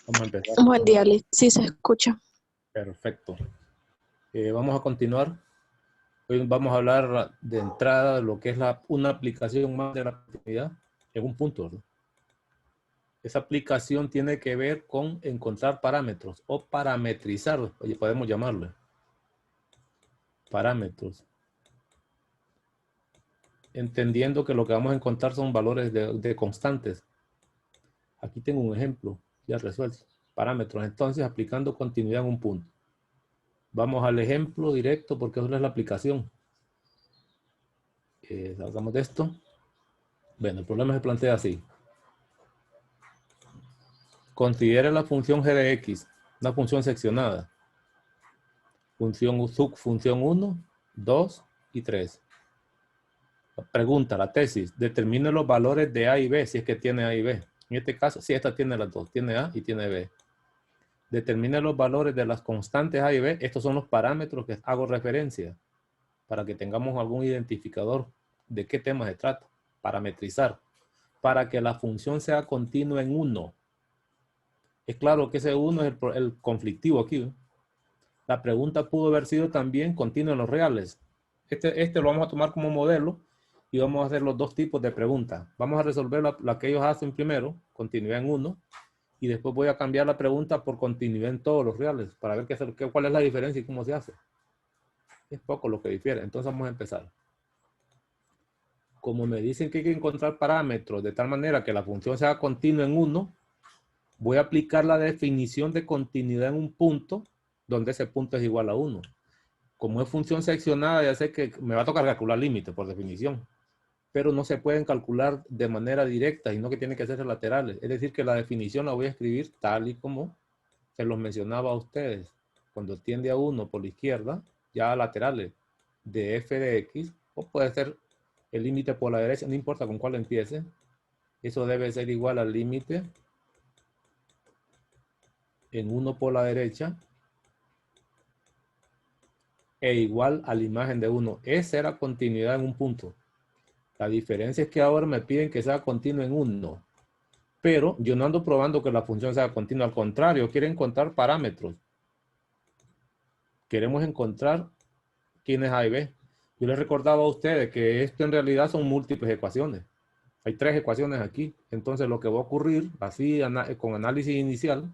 Vamos a empezar. Buen día, Liz. Sí, se escucha. Perfecto. Vamos a continuar. Hoy vamos a hablar de entrada de lo que es una aplicación más de la continuidad en un punto, ¿no? Esa aplicación tiene que ver con encontrar parámetros o parametrizar, oye, podemos llamarle parámetros. Entendiendo que lo que vamos a encontrar son valores de constantes. Aquí tengo un ejemplo ya resuelto. Parámetros. Entonces, aplicando continuidad en un punto. Vamos al ejemplo directo porque eso es la aplicación. Salgamos de esto. Bueno, el problema se plantea así. Considere la función g de x, una función seccionada. Función subfunción 1, 2 y 3. Pregunta, la tesis. Determine los valores de A y B si es que tiene A y B. En este caso, si esta tiene las dos, tiene A y tiene B. Determine los valores de las constantes A y B. Estos son los parámetros que hago referencia para que tengamos algún identificador de qué tema se trata. Parametrizar. Para que la función sea continua en 1. Es claro que ese 1 es el conflictivo aquí, ¿eh? La pregunta pudo haber sido también continua en los reales. Este lo vamos a tomar como modelo y vamos a hacer los dos tipos de preguntas. Vamos a resolver la que ellos hacen primero, continuidad en 1, y después voy a cambiar la pregunta por continuidad en todos los reales para ver cuál es la diferencia y cómo se hace. Es poco lo que difiere. Entonces vamos a empezar. Como me dicen que hay que encontrar parámetros de tal manera que la función sea continua en 1, voy a aplicar la definición de continuidad en un punto donde ese punto es igual a 1. Como es función seccionada, ya sé que me va a tocar calcular límites por definición, pero no se pueden calcular de manera directa, sino que tienen que ser laterales. Es decir, que la definición la voy a escribir tal y como se los mencionaba a ustedes. Cuando tiende a 1 por la izquierda, ya laterales de f de x, o puede ser el límite por la derecha, no importa con cuál empiece. Eso debe ser igual al límite en 1 por la derecha e igual a la imagen de 1. Esa era continuidad en un punto. La diferencia es que ahora me piden que sea continua en 1. Pero yo no ando probando que la función sea continua. Al contrario, quiero encontrar parámetros. Queremos encontrar quién es A y B. Yo les recordaba a ustedes que esto en realidad son múltiples ecuaciones. Hay 3 ecuaciones aquí. Entonces lo que va a ocurrir, así con análisis inicial,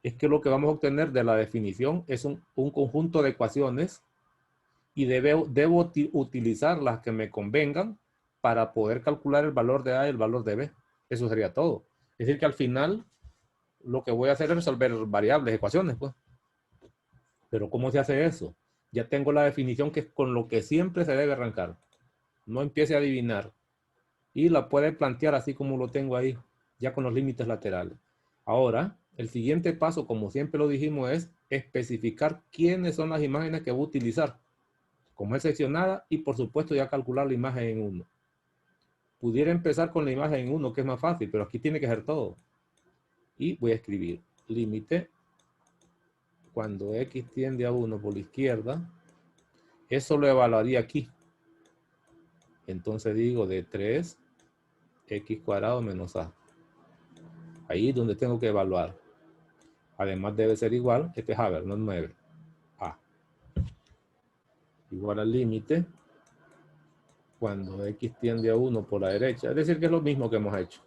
es que lo que vamos a obtener de la definición es un conjunto de ecuaciones y debo utilizar las que me convengan para poder calcular el valor de A y el valor de B. Eso sería todo. Es decir, que al final lo que voy a hacer es resolver variables, ecuaciones, pues. Pero ¿cómo se hace eso? Ya tengo la definición que es con lo que siempre se debe arrancar. No empiece a adivinar. Y la puede plantear así como lo tengo ahí, ya con los límites laterales. Ahora, el siguiente paso, como siempre lo dijimos, es especificar quiénes son las imágenes que voy a utilizar. Como es seccionada, y por supuesto ya calcular la imagen en 1. Pudiera empezar con la imagen en 1, que es más fácil, pero aquí tiene que ser todo. Y voy a escribir límite cuando x tiende a 1 por la izquierda. Eso lo evaluaría aquí. Entonces digo de 3x cuadrado menos a. Ahí es donde tengo que evaluar. Además debe ser igual, este es a ver, no es 9. A. Igual al límite cuando x tiende a 1 por la derecha. Es decir, que es lo mismo que hemos hecho.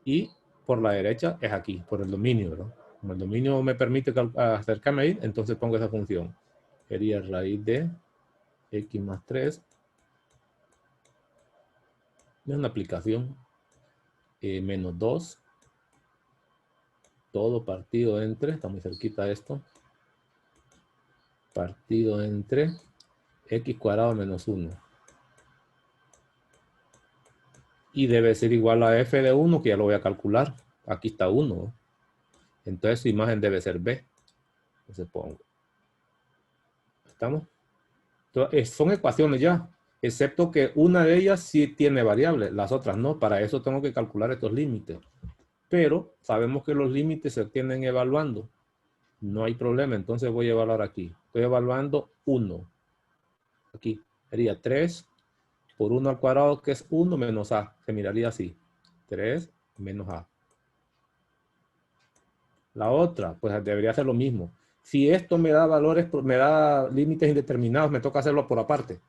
Y por la derecha es aquí, por el dominio, ¿no? Como el dominio me permite acercarme ahí, entonces pongo esa función. Sería raíz de x más 3. Es una aplicación. Menos 2. Todo partido entre, está muy cerquita esto. Partido entre x cuadrado menos 1. Y debe ser igual a f de 1, que ya lo voy a calcular. Aquí está 1. Entonces su imagen debe ser b. Entonces pongo. ¿Estamos? Entonces, son ecuaciones ya. Excepto que una de ellas sí tiene variables, las otras no. Para eso tengo que calcular estos límites. Pero sabemos que los límites se obtienen evaluando. No hay problema, entonces voy a evaluar aquí. Estoy evaluando 1. Aquí sería 3 por 1 al cuadrado, que es 1 menos a. Se miraría así. 3 menos a. La otra, pues debería ser lo mismo. Si esto me da valores, me da límites indeterminados, me toca hacerlo por aparte.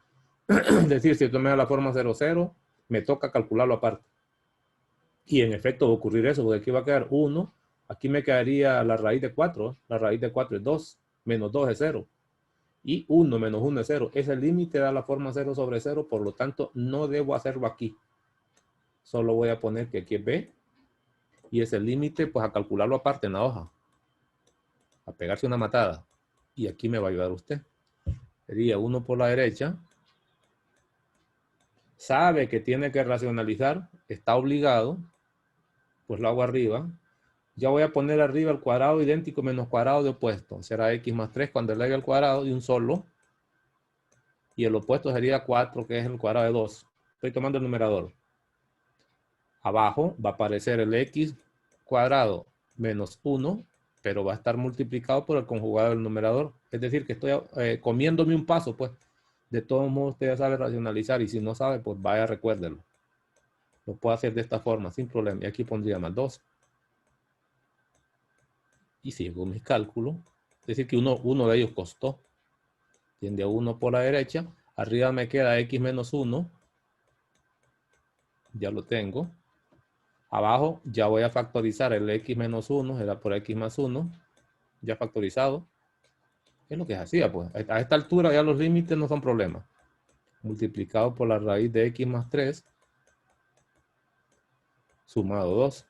Es decir, si esto me da la forma 0, 0, me toca calcularlo aparte. Y en efecto va a ocurrir eso, porque aquí va a quedar 1. Aquí me quedaría la raíz de 4. La raíz de 4 es 2. Menos 2 es 0. Y 1 menos 1 es 0. Ese límite da la forma 0 sobre 0, por lo tanto no debo hacerlo aquí. Solo voy a poner que aquí es B. Y ese límite, pues a calcularlo aparte en la hoja. A pegarse una matada. Y aquí me va a ayudar usted. Sería 1 por la derecha. Sabe que tiene que racionalizar. Está obligado. Pues lo hago arriba. Ya voy a poner arriba el cuadrado idéntico menos cuadrado de opuesto. Será x más 3 cuando eleve al cuadrado de un solo. Y el opuesto sería 4, que es el cuadrado de 2. Estoy tomando el numerador. Abajo va a aparecer el x cuadrado menos 1, pero va a estar multiplicado por el conjugado del numerador. Es decir, que estoy comiéndome un paso, pues. De todos modos, usted ya sabe racionalizar. Y si no sabe, pues vaya, recuérdelo. Lo puedo hacer de esta forma, sin problema. Y aquí pondría más 2. Y sigo mis cálculos. Es decir, que uno de ellos costó. Tiende a 1 por la derecha. Arriba me queda x menos 1. Ya lo tengo. Abajo ya voy a factorizar el x menos 1. Era por x más 1. Ya factorizado. Es lo que se hacía, pues. A esta altura ya los límites no son problema. Multiplicado por la raíz de x más 3. Sumado 2.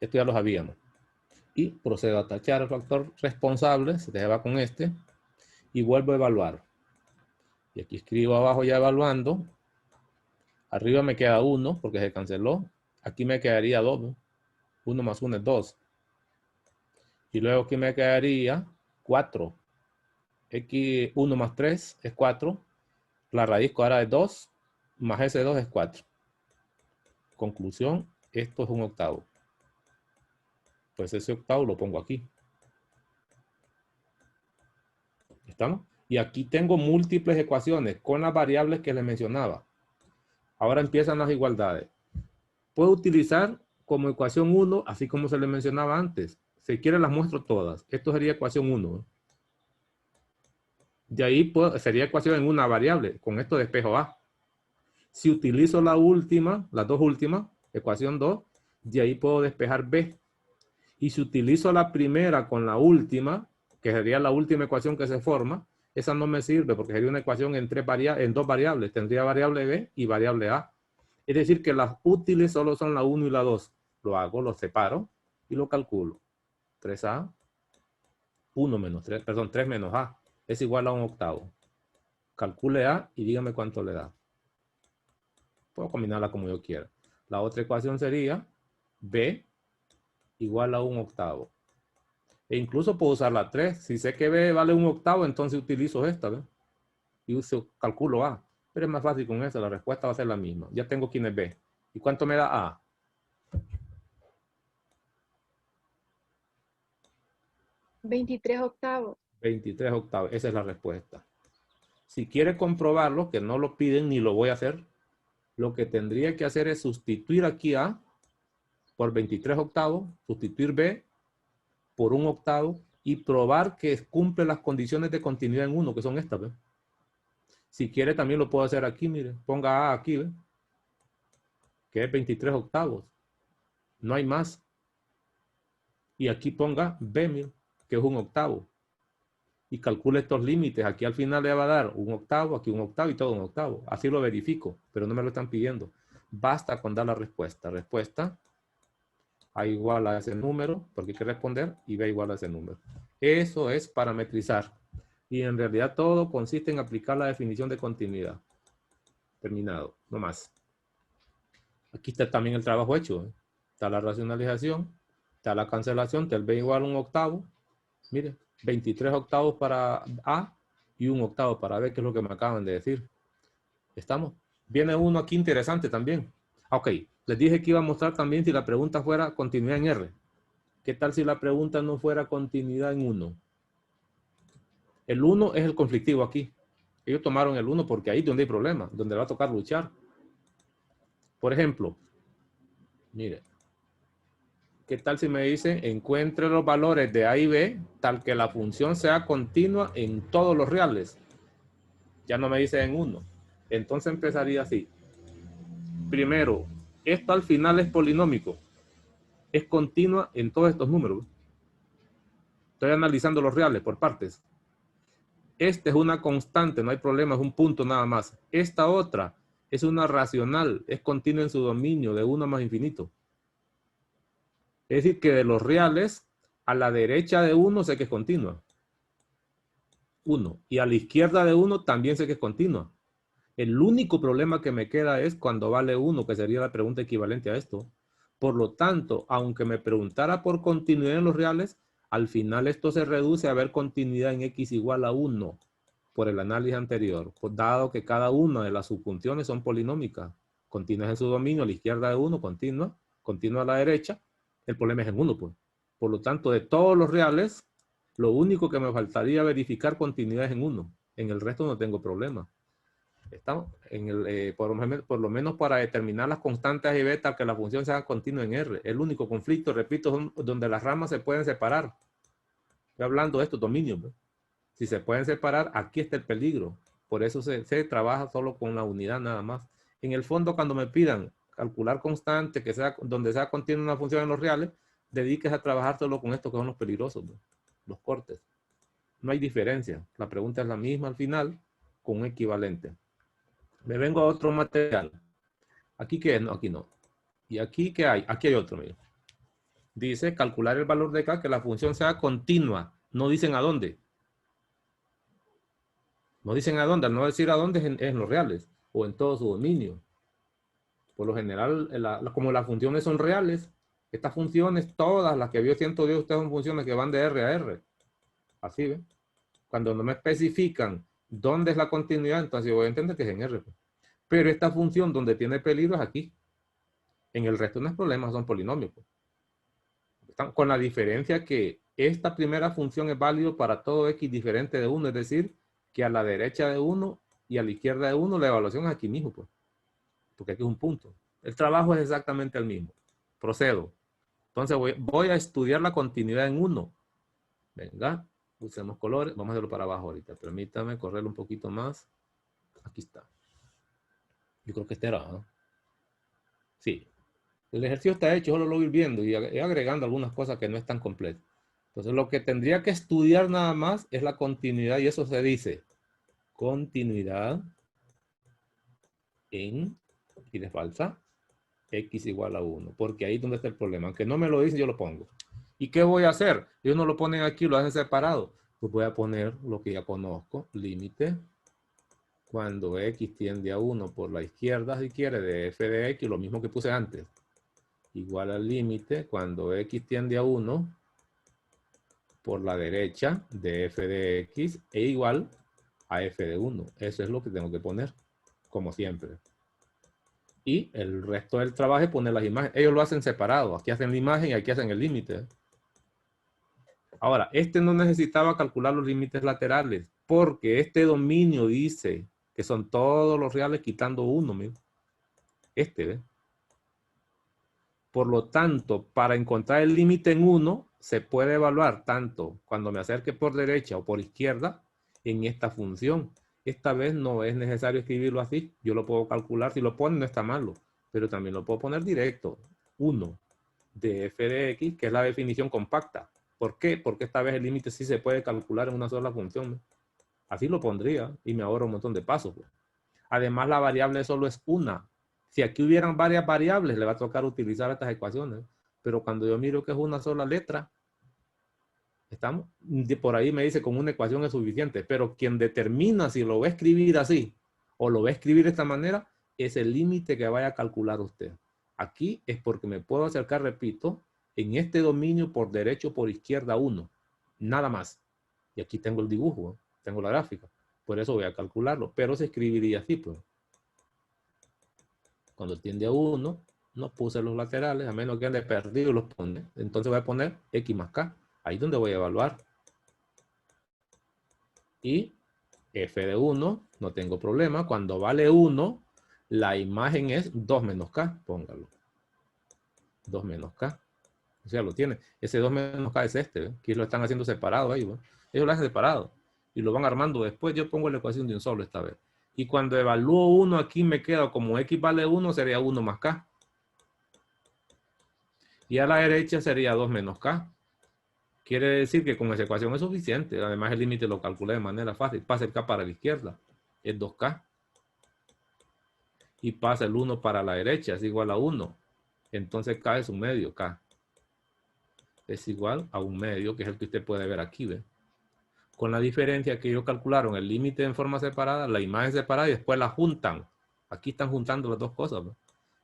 Esto ya lo sabíamos. Y procedo a tachar el factor responsable. Se te va con este. Y vuelvo a evaluar. Y aquí escribo abajo ya evaluando. Arriba me queda 1 porque se canceló. Aquí me quedaría 2. 1 más 1 es 2. Y luego aquí me quedaría 4. X 1 más 3 es 4. La raíz cuadrada es 2. Más ese 2 es 4. Conclusión, esto es un octavo. Pues ese octavo lo pongo aquí. ¿Estamos? Y aquí tengo múltiples ecuaciones con las variables que les mencionaba. Ahora empiezan las igualdades. Puedo utilizar como ecuación 1, así como se les mencionaba antes. Si quiere las muestro todas. Esto sería ecuación 1. De ahí sería ecuación en una variable. Con esto despejo A. Si utilizo la última, las dos últimas, ecuación 2, de ahí puedo despejar B. Y si utilizo la primera con la última, que sería la última ecuación que se forma, esa no me sirve porque sería una ecuación en dos variables. Tendría variable B y variable A. Es decir, que las útiles solo son la 1 y la 2. Lo hago, lo separo y lo calculo. 3A, 1 menos 3, perdón, 3 menos A es igual a un octavo. Calcule A y dígame cuánto le da. Puedo combinarla como yo quiera. La otra ecuación sería B igual a un octavo. E incluso puedo usar la 3. Si sé que B vale un octavo, entonces utilizo esta, ¿ve? Y uso, calculo A. Pero es más fácil con eso, la respuesta va a ser la misma. Ya tengo quién es B. ¿Y cuánto me da A? 23 octavos. 23 octavos. Esa es la respuesta. Si quiere comprobarlo, que no lo piden ni lo voy a hacer, lo que tendría que hacer es sustituir aquí A por 23 octavos, sustituir B por un octavo y probar que cumple las condiciones de continuidad en 1, que son estas, ¿ve? Si quiere también lo puedo hacer aquí, mire, ponga A aquí, ¿ve? Que es 23 octavos. No hay más. Y aquí ponga B, mire, que es un octavo. Y calcule estos límites. Aquí al final le va a dar un octavo, aquí un octavo y todo un octavo. Así lo verifico, pero no me lo están pidiendo. Basta con dar la respuesta. Respuesta A igual a ese número, porque hay que responder, y B igual a ese número. Eso es parametrizar. Y en realidad todo consiste en aplicar la definición de continuidad. Terminado, no más. Aquí está también el trabajo hecho, ¿eh? Está la racionalización, está la cancelación, está el B igual a un octavo. Mire, 23 octavos para A y un octavo para B, que es lo que me acaban de decir. ¿Estamos? Viene uno aquí interesante también. Ok, les dije que iba a mostrar también si la pregunta fuera continuidad en R. ¿Qué tal si la pregunta no fuera continuidad en 1? El 1 es el conflictivo aquí. Ellos tomaron el 1 porque ahí es donde hay problema, donde va a tocar luchar. Por ejemplo, mire, ¿Qué tal si me dice encuentre los valores de A y B tal que la función sea continua en todos los reales? Ya no me dice en uno. Entonces empezaría así. Primero, esto al final es polinómico. Es continua en todos estos números. Estoy analizando los reales por partes. Este es una constante, no hay problema, es un punto nada más. Esta otra es una racional, es continua en su dominio de 1 más infinito. Es decir, que de los reales, a la derecha de 1 sé que es continua. 1. Y a la izquierda de 1 también sé que es continua. El único problema que me queda es cuando vale 1, que sería la pregunta equivalente a esto. Por lo tanto, aunque me preguntara por continuidad en los reales, al final esto se reduce a ver continuidad en x igual a 1 por el análisis anterior, dado que cada una de las subfunciones son polinómicas. Continuas en su dominio a la izquierda de 1, continua a la derecha. El problema es en 1, pues. Por lo tanto, de todos los reales, lo único que me faltaría verificar continuidad es en 1. En el resto no tengo problema. Estamos en el, por lo menos para determinar las constantes A y B tal que la función sea continua en R. El único conflicto, repito, son donde las ramas se pueden separar. Estoy hablando de estos dominios, ¿no? Si se pueden separar, aquí está el peligro. Por eso se trabaja solo con la unidad nada más. En el fondo, cuando me pidan calcular constante, que sea, donde sea continua una función en los reales, dediques a trabajar solo con estos que son los peligrosos, ¿no? Los cortes. No hay diferencia. La pregunta es la misma al final, con un equivalente. Me vengo a otro material. ¿Aquí qué es? No, aquí no. ¿Y aquí qué hay? Aquí hay otro, mira. Dice calcular el valor de K, que la función sea continua. No dicen a dónde. No dicen a dónde. Al no decir a dónde es en los reales o en todo su dominio. Por lo general, como las funciones son reales, estas funciones, todas las que vio 110, ustedes son funciones que van de R a R. Así, ¿ven? Cuando no me especifican dónde es la continuidad, entonces yo voy a entender que es en R. Pero esta función donde tiene peligro es aquí. En el resto no es problema, son polinomios. Con la diferencia que esta primera función es válido para todo x diferente de 1, es decir, que a la derecha de 1 y a la izquierda de 1 la evaluación es aquí mismo, pues, porque aquí es un punto. El trabajo es exactamente el mismo. Procedo. Entonces voy a estudiar la continuidad en 1. Venga, usemos colores. Vamos a hacerlo para abajo ahorita. Permítame correrlo un poquito más. Aquí está. Yo creo que este era, ¿no? Sí. El ejercicio está hecho, solo lo voy viendo y agregando algunas cosas que no están completas. Entonces, lo que tendría que estudiar nada más es la continuidad, y eso se dice continuidad en, y le falta, x igual a 1, porque ahí es donde está el problema. Aunque no me lo dicen, yo lo pongo. ¿Y qué voy a hacer? Ellos no lo ponen aquí, lo hacen separado. Pues voy a poner lo que ya conozco, límite, cuando x tiende a 1 por la izquierda, si quiere, de f de x, lo mismo que puse antes. Igual al límite cuando x tiende a 1 por la derecha de f de x e igual a f de 1. Eso es lo que tengo que poner, como siempre. Y el resto del trabajo es poner las imágenes. Ellos lo hacen separado. Aquí hacen la imagen y aquí hacen el límite. Ahora, este no necesitaba calcular los límites laterales, porque este dominio dice que son todos los reales quitando 1. Mira. Este, ¿ves? Por lo tanto, para encontrar el límite en 1, se puede evaluar tanto cuando me acerque por derecha o por izquierda en esta función. Esta vez no es necesario escribirlo así. Yo lo puedo calcular. Si lo pone, no está malo. Pero también lo puedo poner directo. 1 de f de x, que es la definición compacta. ¿Por qué? Porque esta vez el límite sí se puede calcular en una sola función, ¿no? Así lo pondría y me ahorro un montón de pasos, pues. Además, la variable solo es una. Si aquí hubieran varias variables, le va a tocar utilizar estas ecuaciones. Pero cuando yo miro que es una sola letra, ¿estamos? Por ahí me dice con una ecuación es suficiente. Pero quien determina si lo va a escribir así o lo va a escribir de esta manera es el límite que vaya a calcular usted. Aquí es porque me puedo acercar, repito, en este dominio por derecha o por izquierda 1. Nada más. Y aquí tengo el dibujo, tengo la gráfica. Por eso voy a calcularlo. Pero se escribiría así, pues. Cuando tiende a 1, no puse los laterales, a menos que ande perdido los pone. Entonces voy a poner x más k. Ahí es donde voy a evaluar. Y f de 1, no tengo problema. Cuando vale 1, la imagen es 2 menos k. Póngalo. 2 menos k. O sea, lo tiene. Ese 2 menos K es este, ¿ve? Aquí lo están haciendo separado ahí, ¿ve? Ellos lo hacen separado y lo van armando después. Yo pongo la ecuación de un solo esta vez. Y cuando evalúo 1 aquí me queda como X vale 1, sería 1 más K. Y a la derecha sería 2 menos K. Quiere decir que con esa ecuación es suficiente. Además el límite lo calculé de manera fácil. Pasa el K para la izquierda. Es 2K. Y pasa el 1 para la derecha. Es igual a 1. Entonces K es un medio. K es igual a un medio, que es el que usted puede ver aquí, ¿ve? Con la diferencia que ellos calcularon el límite en forma separada, la imagen separada y después la juntan. Aquí están juntando las dos cosas, ¿ve?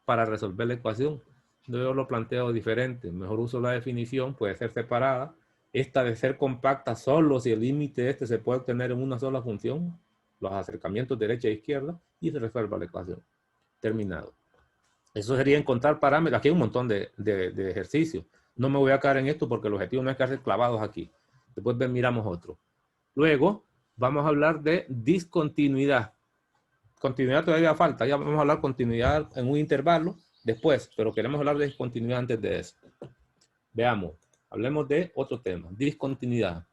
Para resolver la ecuación. Yo lo planteo diferente. Mejor uso la definición, puede ser separada. Esta de ser compacta solo si el límite este se puede obtener en una sola función. Los acercamientos derecha e izquierda y se resuelve la ecuación. Terminado. Eso sería encontrar parámetros. Aquí hay un montón de ejercicios. No me voy a quedar en esto porque el objetivo no es quedarse clavados aquí. Después miramos otro. Luego vamos a hablar de discontinuidad. Continuidad todavía falta. Ya vamos a hablar de continuidad en un intervalo después, pero queremos hablar de discontinuidad antes de eso. Veamos. Hablemos de otro tema. Discontinuidad.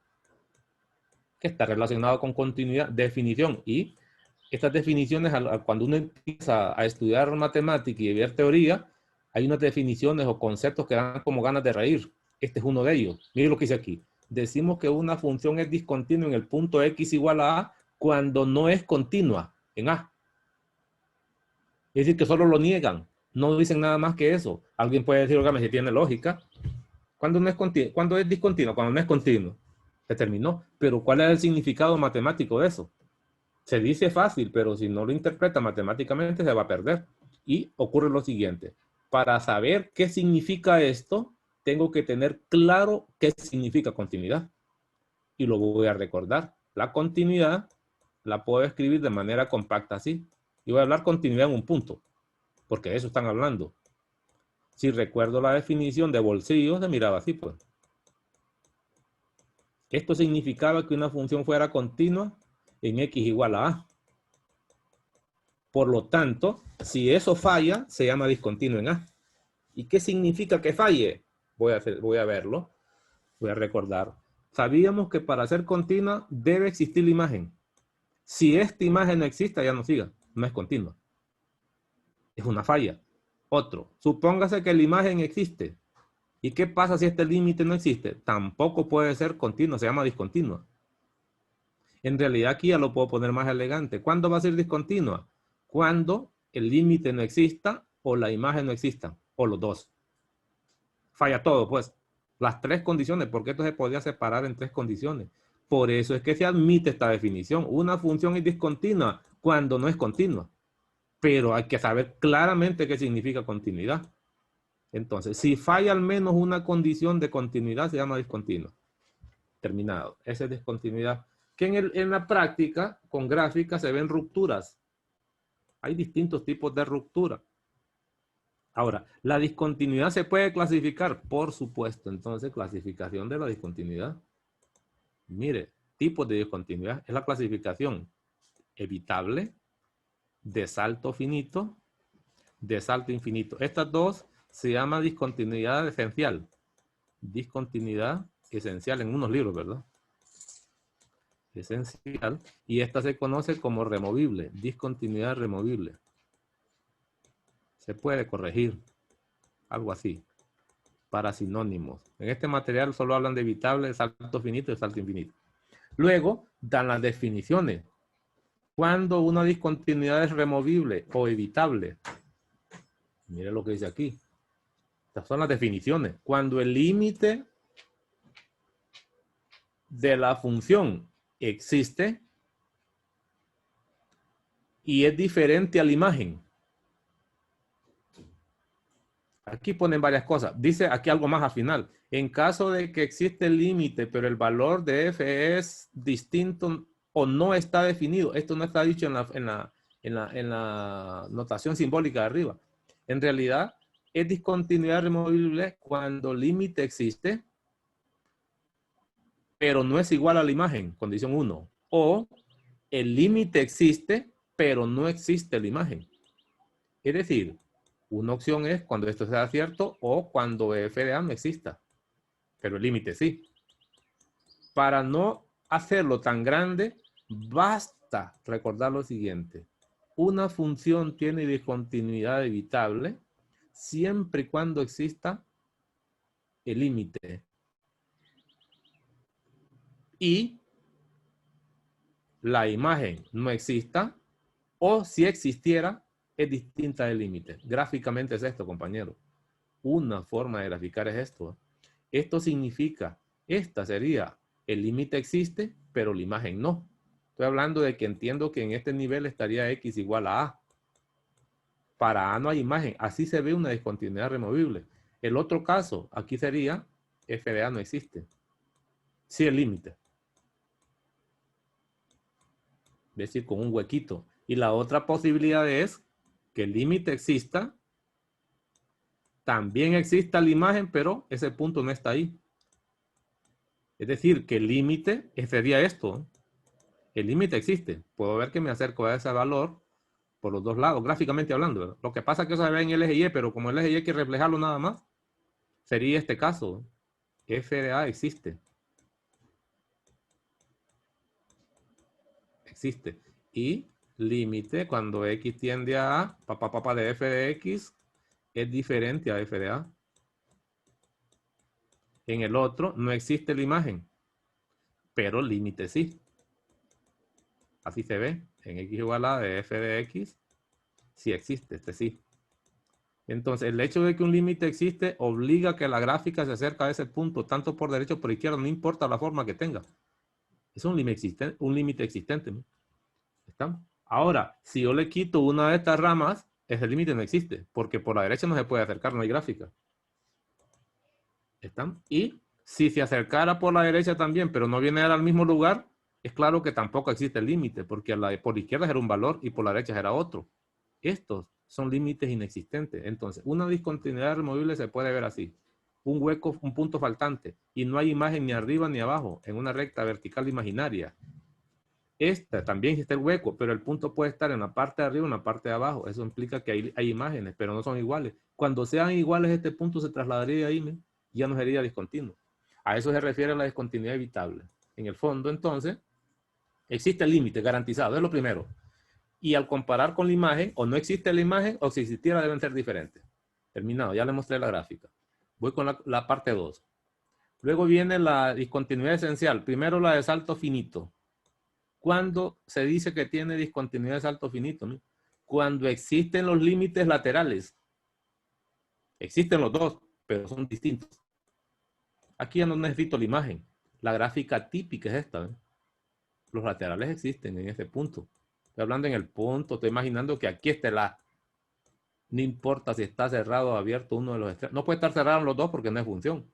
Que está relacionado con continuidad. Definición. Y estas definiciones, cuando uno empieza a estudiar matemática y ver teoría, hay unas definiciones o conceptos que dan como ganas de reír. Este es uno de ellos. Miren lo que dice aquí. Decimos que una función es discontinua en el punto x igual a a cuando no es continua en a. Es decir, que solo lo niegan. No dicen nada más que eso. Alguien puede decir, óigame, si tiene lógica. ¿Cuándo no es continua? ¿Cuándo es discontinuo? Cuando no es continuo. Se terminó. Pero ¿cuál es el significado matemático de eso? Se dice fácil, pero si no lo interpreta matemáticamente se va a perder. Y ocurre lo siguiente. Para saber qué significa esto, tengo que tener claro qué significa continuidad. Y lo voy a recordar. La continuidad la puedo escribir de manera compacta así. Y voy a hablar continuidad en un punto, porque de eso están hablando. Si recuerdo la definición de bolsillo, se miraba así, pues. Esto significaba que una función fuera continua en x igual a a. Por lo tanto, si eso falla, se llama discontinuo en a. ¿Y qué significa que falle? Voy a verlo. Voy a recordar. Sabíamos que para ser continua debe existir la imagen. Si esta imagen no existe, ya no siga. No es continua. Es una falla. Otro. Supóngase que la imagen existe. ¿Y qué pasa si este límite no existe? Tampoco puede ser continua. Se llama discontinua. En realidad aquí ya lo puedo poner más elegante. ¿Cuándo va a ser discontinua? Cuando el límite no exista o la imagen no exista. O los dos. Falla todo, pues. Las tres condiciones, porque esto se podía separar en tres condiciones. Por eso es que se admite esta definición. Una función es discontinua cuando no es continua. Pero hay que saber claramente qué significa continuidad. Entonces, si falla al menos una condición de continuidad, se llama discontinua. Terminado. Esa es discontinuidad. Que en la práctica, con gráficas, se ven rupturas. Hay distintos tipos de ruptura. Ahora, ¿la discontinuidad se puede clasificar? Por supuesto. Entonces, clasificación de la discontinuidad. Mire, tipos de discontinuidad. Es la clasificación evitable, de salto finito, de salto infinito. Estas dos se llama discontinuidad esencial. Discontinuidad esencial en unos libros, ¿verdad? Esencial. Y esta se conoce como removible. Discontinuidad removible. Se puede corregir. Algo así. Para sinónimos. En este material solo hablan de evitable, salto finito y salto infinito. Luego dan las definiciones. Cuando una discontinuidad es removible o evitable. Mire lo que dice aquí. Estas son las definiciones. Cuando el límite de la función existe y es diferente a la imagen. Aquí ponen varias cosas. Dice aquí algo más al final. En caso de que existe el límite, pero el valor de f es distinto o no está definido. Esto no está dicho en la notación simbólica de arriba. En realidad, es discontinuidad removible cuando el límite existe, pero no es igual a la imagen, condición 1. O el límite existe, pero no existe la imagen. Es decir, Una opción es cuando esto sea cierto o cuando f de a no exista. Pero el límite sí. Para no hacerlo tan grande, basta recordar lo siguiente. Una función tiene discontinuidad evitable siempre y cuando exista el límite. Y la imagen no exista, o si existiera, es distinta del límite. Gráficamente es esto, compañero. Una forma de graficar es esto. Esto significa, esta sería, el límite existe, pero la imagen no. Estoy hablando de que entiendo que en este nivel estaría x igual a a. Para a no hay imagen. Así se ve una discontinuidad removible. El otro caso, aquí sería, f de a no existe. Sí, el límite. Es decir, con un huequito. Y la otra posibilidad es que el límite exista, también exista la imagen, pero ese punto no está ahí. Es decir, que el límite sería esto. El límite existe. Puedo ver que me acerco a ese valor por los dos lados, gráficamente hablando, ¿verdad? Lo que pasa es que eso se ve en el eje Y, pero como el eje Y hay que reflejarlo nada más, sería este caso. F de A existe. Existe. Y límite cuando X tiende a A, papá de F de X, es diferente a F de A. En el otro no existe la imagen, pero el límite sí. Así se ve. En X igual a de F de X, sí existe, este sí. Entonces, el hecho de que un límite existe obliga a que la gráfica se acerque a ese punto, tanto por derecha o por izquierda, no importa la forma que tenga. Es un límite existente. ¿No? ¿Estamos? Ahora, si yo le quito una de estas ramas, ese límite no existe, porque por la derecha no se puede acercar, no hay gráfica. ¿Están? Y si se acercara por la derecha también, pero no viene al mismo lugar, es claro que tampoco existe el límite, porque por la izquierda era un valor y por la derecha era otro. Estos son límites inexistentes. Entonces, una discontinuidad removible se puede ver así. Un hueco, un punto faltante, y no hay imagen ni arriba ni abajo, en una recta vertical imaginaria. Esta también está el hueco, pero el punto puede estar en la parte de arriba o en la parte de abajo. Eso implica que hay imágenes, pero no son iguales. Cuando sean iguales, este punto se trasladaría ahí, ¿no? Ya no sería discontinuo. A eso se refiere la discontinuidad evitable. En el fondo, entonces, existe el límite garantizado, es lo primero. Y al comparar con la imagen, o no existe la imagen, o si existiera deben ser diferentes. Terminado, ya le mostré la gráfica. Voy con la parte 2. Luego viene la discontinuidad esencial. Primero la de salto finito. ¿Cuándo se dice que tiene discontinuidad de salto finito? ¿No? Cuando existen los límites laterales. Existen los dos, pero son distintos. Aquí ya no necesito la imagen. La gráfica típica es esta. ¿Ven? Los laterales existen en este punto. Estoy hablando en el punto, estoy imaginando que aquí está el A. No importa si está cerrado o abierto uno de los extremos. No puede estar cerrado los dos porque no es función.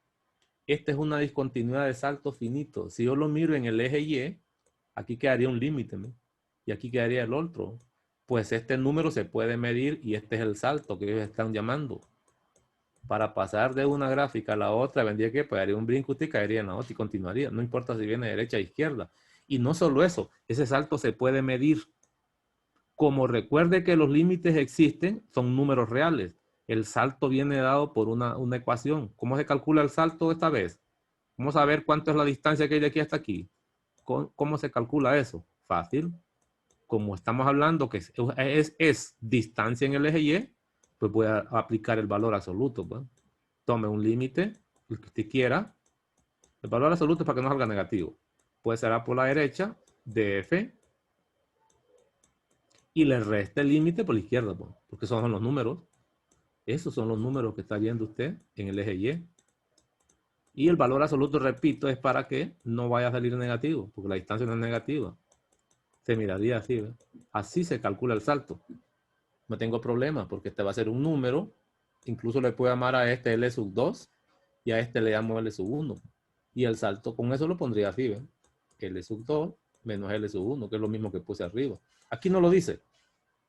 Esta es una discontinuidad de salto finito. Si yo lo miro en el eje Y, aquí quedaría un límite, ¿no? Y aquí quedaría el otro. Pues este número se puede medir y este es el salto que ellos están llamando. Para pasar de una gráfica a la otra, vendría que pues haría un brinco usted y caería en la otra y continuaría. No importa si viene de derecha o izquierda. Y no solo eso, ese salto se puede medir. Como recuerde que los límites existen, son números reales. El salto viene dado por una ecuación. ¿Cómo se calcula el salto esta vez? Vamos a ver cuánto es la distancia que hay de aquí hasta aquí. ¿Cómo se calcula eso? Fácil. Como estamos hablando que es distancia en el eje Y, pues voy a aplicar el valor absoluto. Pues. Tome un límite, el que usted quiera. El valor absoluto es para que no salga negativo. Pues será por la derecha de F y le resta el límite por la izquierda, pues, porque esos son los números. Esos son los números que está viendo usted en el eje Y. Y el valor absoluto, repito, es para que no vaya a salir negativo, porque la distancia no es negativa. Se miraría así, ¿verdad? Así se calcula el salto. No tengo problema, porque este va a ser un número. Incluso le puedo llamar a este L sub 2 y a este le llamo L sub 1. Y el salto con eso lo pondría así, ¿verdad? L sub 2 menos L sub 1, que es lo mismo que puse arriba. Aquí no lo dice,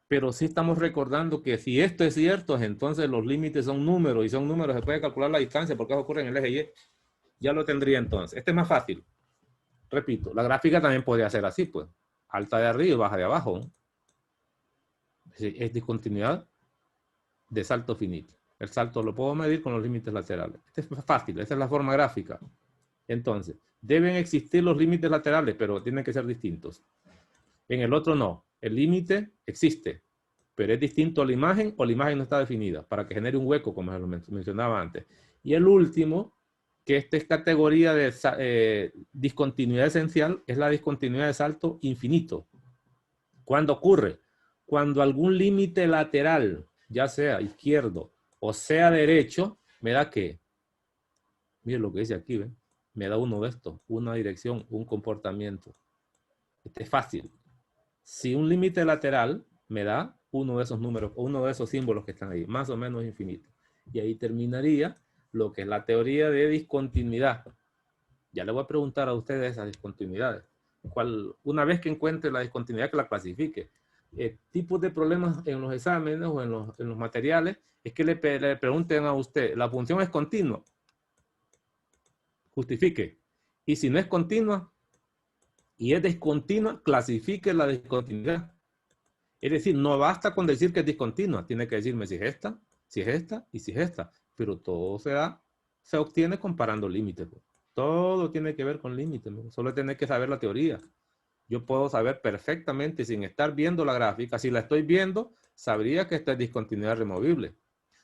pero sí estamos recordando que si esto es cierto, entonces los límites son números, y son números, se puede calcular la distancia porque eso ocurre en el eje Y. Ya lo tendría entonces. Este es más fácil. Repito, la gráfica también podría ser así, pues. Alta de arriba y baja de abajo. ¿No? Es discontinuidad. de salto finito. El salto lo puedo medir con los límites laterales. Este es fácil, esta es la forma gráfica. Entonces, deben existir los límites laterales, pero tienen que ser distintos. En el otro no. El límite existe, pero es distinto a la imagen o la imagen no está definida para que genere un hueco, como lo mencionaba antes. Y el último, que esta es categoría de discontinuidad esencial, es la discontinuidad de salto infinito. ¿Cuándo ocurre? Cuando algún límite lateral, ya sea izquierdo o sea derecho, me da que, miren lo que dice aquí, ¿ven? Me da uno de estos, una dirección, un comportamiento. Este es fácil. Si un límite lateral me da uno de esos números, o uno de esos símbolos que están ahí, más o menos infinito. Y ahí terminaría lo que es la teoría de discontinuidad. Ya le voy a preguntar a ustedes esas discontinuidades. Una vez que encuentre la discontinuidad, que la clasifique. Tipos de problemas en los exámenes o en los materiales es que le pregunten a usted, ¿la función es continua? Justifique. Y si no es continua y es discontinua, clasifique la discontinuidad. Es decir, no basta con decir que es discontinua, tiene que decirme si es esta, si es esta y si es esta. Pero todo se obtiene comparando límites. Todo tiene que ver con límites. Solo tiene que saber la teoría. Yo puedo saber perfectamente sin estar viendo la gráfica. Si la estoy viendo, sabría que esta es discontinuidad removible.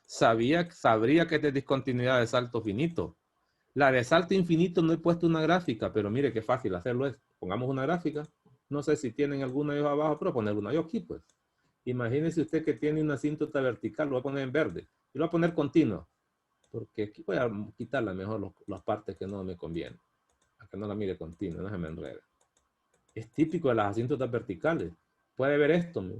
Sabría que esta es discontinuidad de salto finito. La de salto infinito no he puesto una gráfica, pero mire qué fácil hacerlo es. Pongamos una gráfica. No sé si tienen alguna ahí abajo, pero poner una yo aquí, pues. Imagínese usted que tiene una asíntota vertical, lo voy a poner en verde. Y lo voy a poner continua. Porque aquí voy a quitarle mejor las partes que no me convienen. A que no la mire continua, no se me enrede. Es típico de las asíntotas verticales. Puede ver esto. ¿No?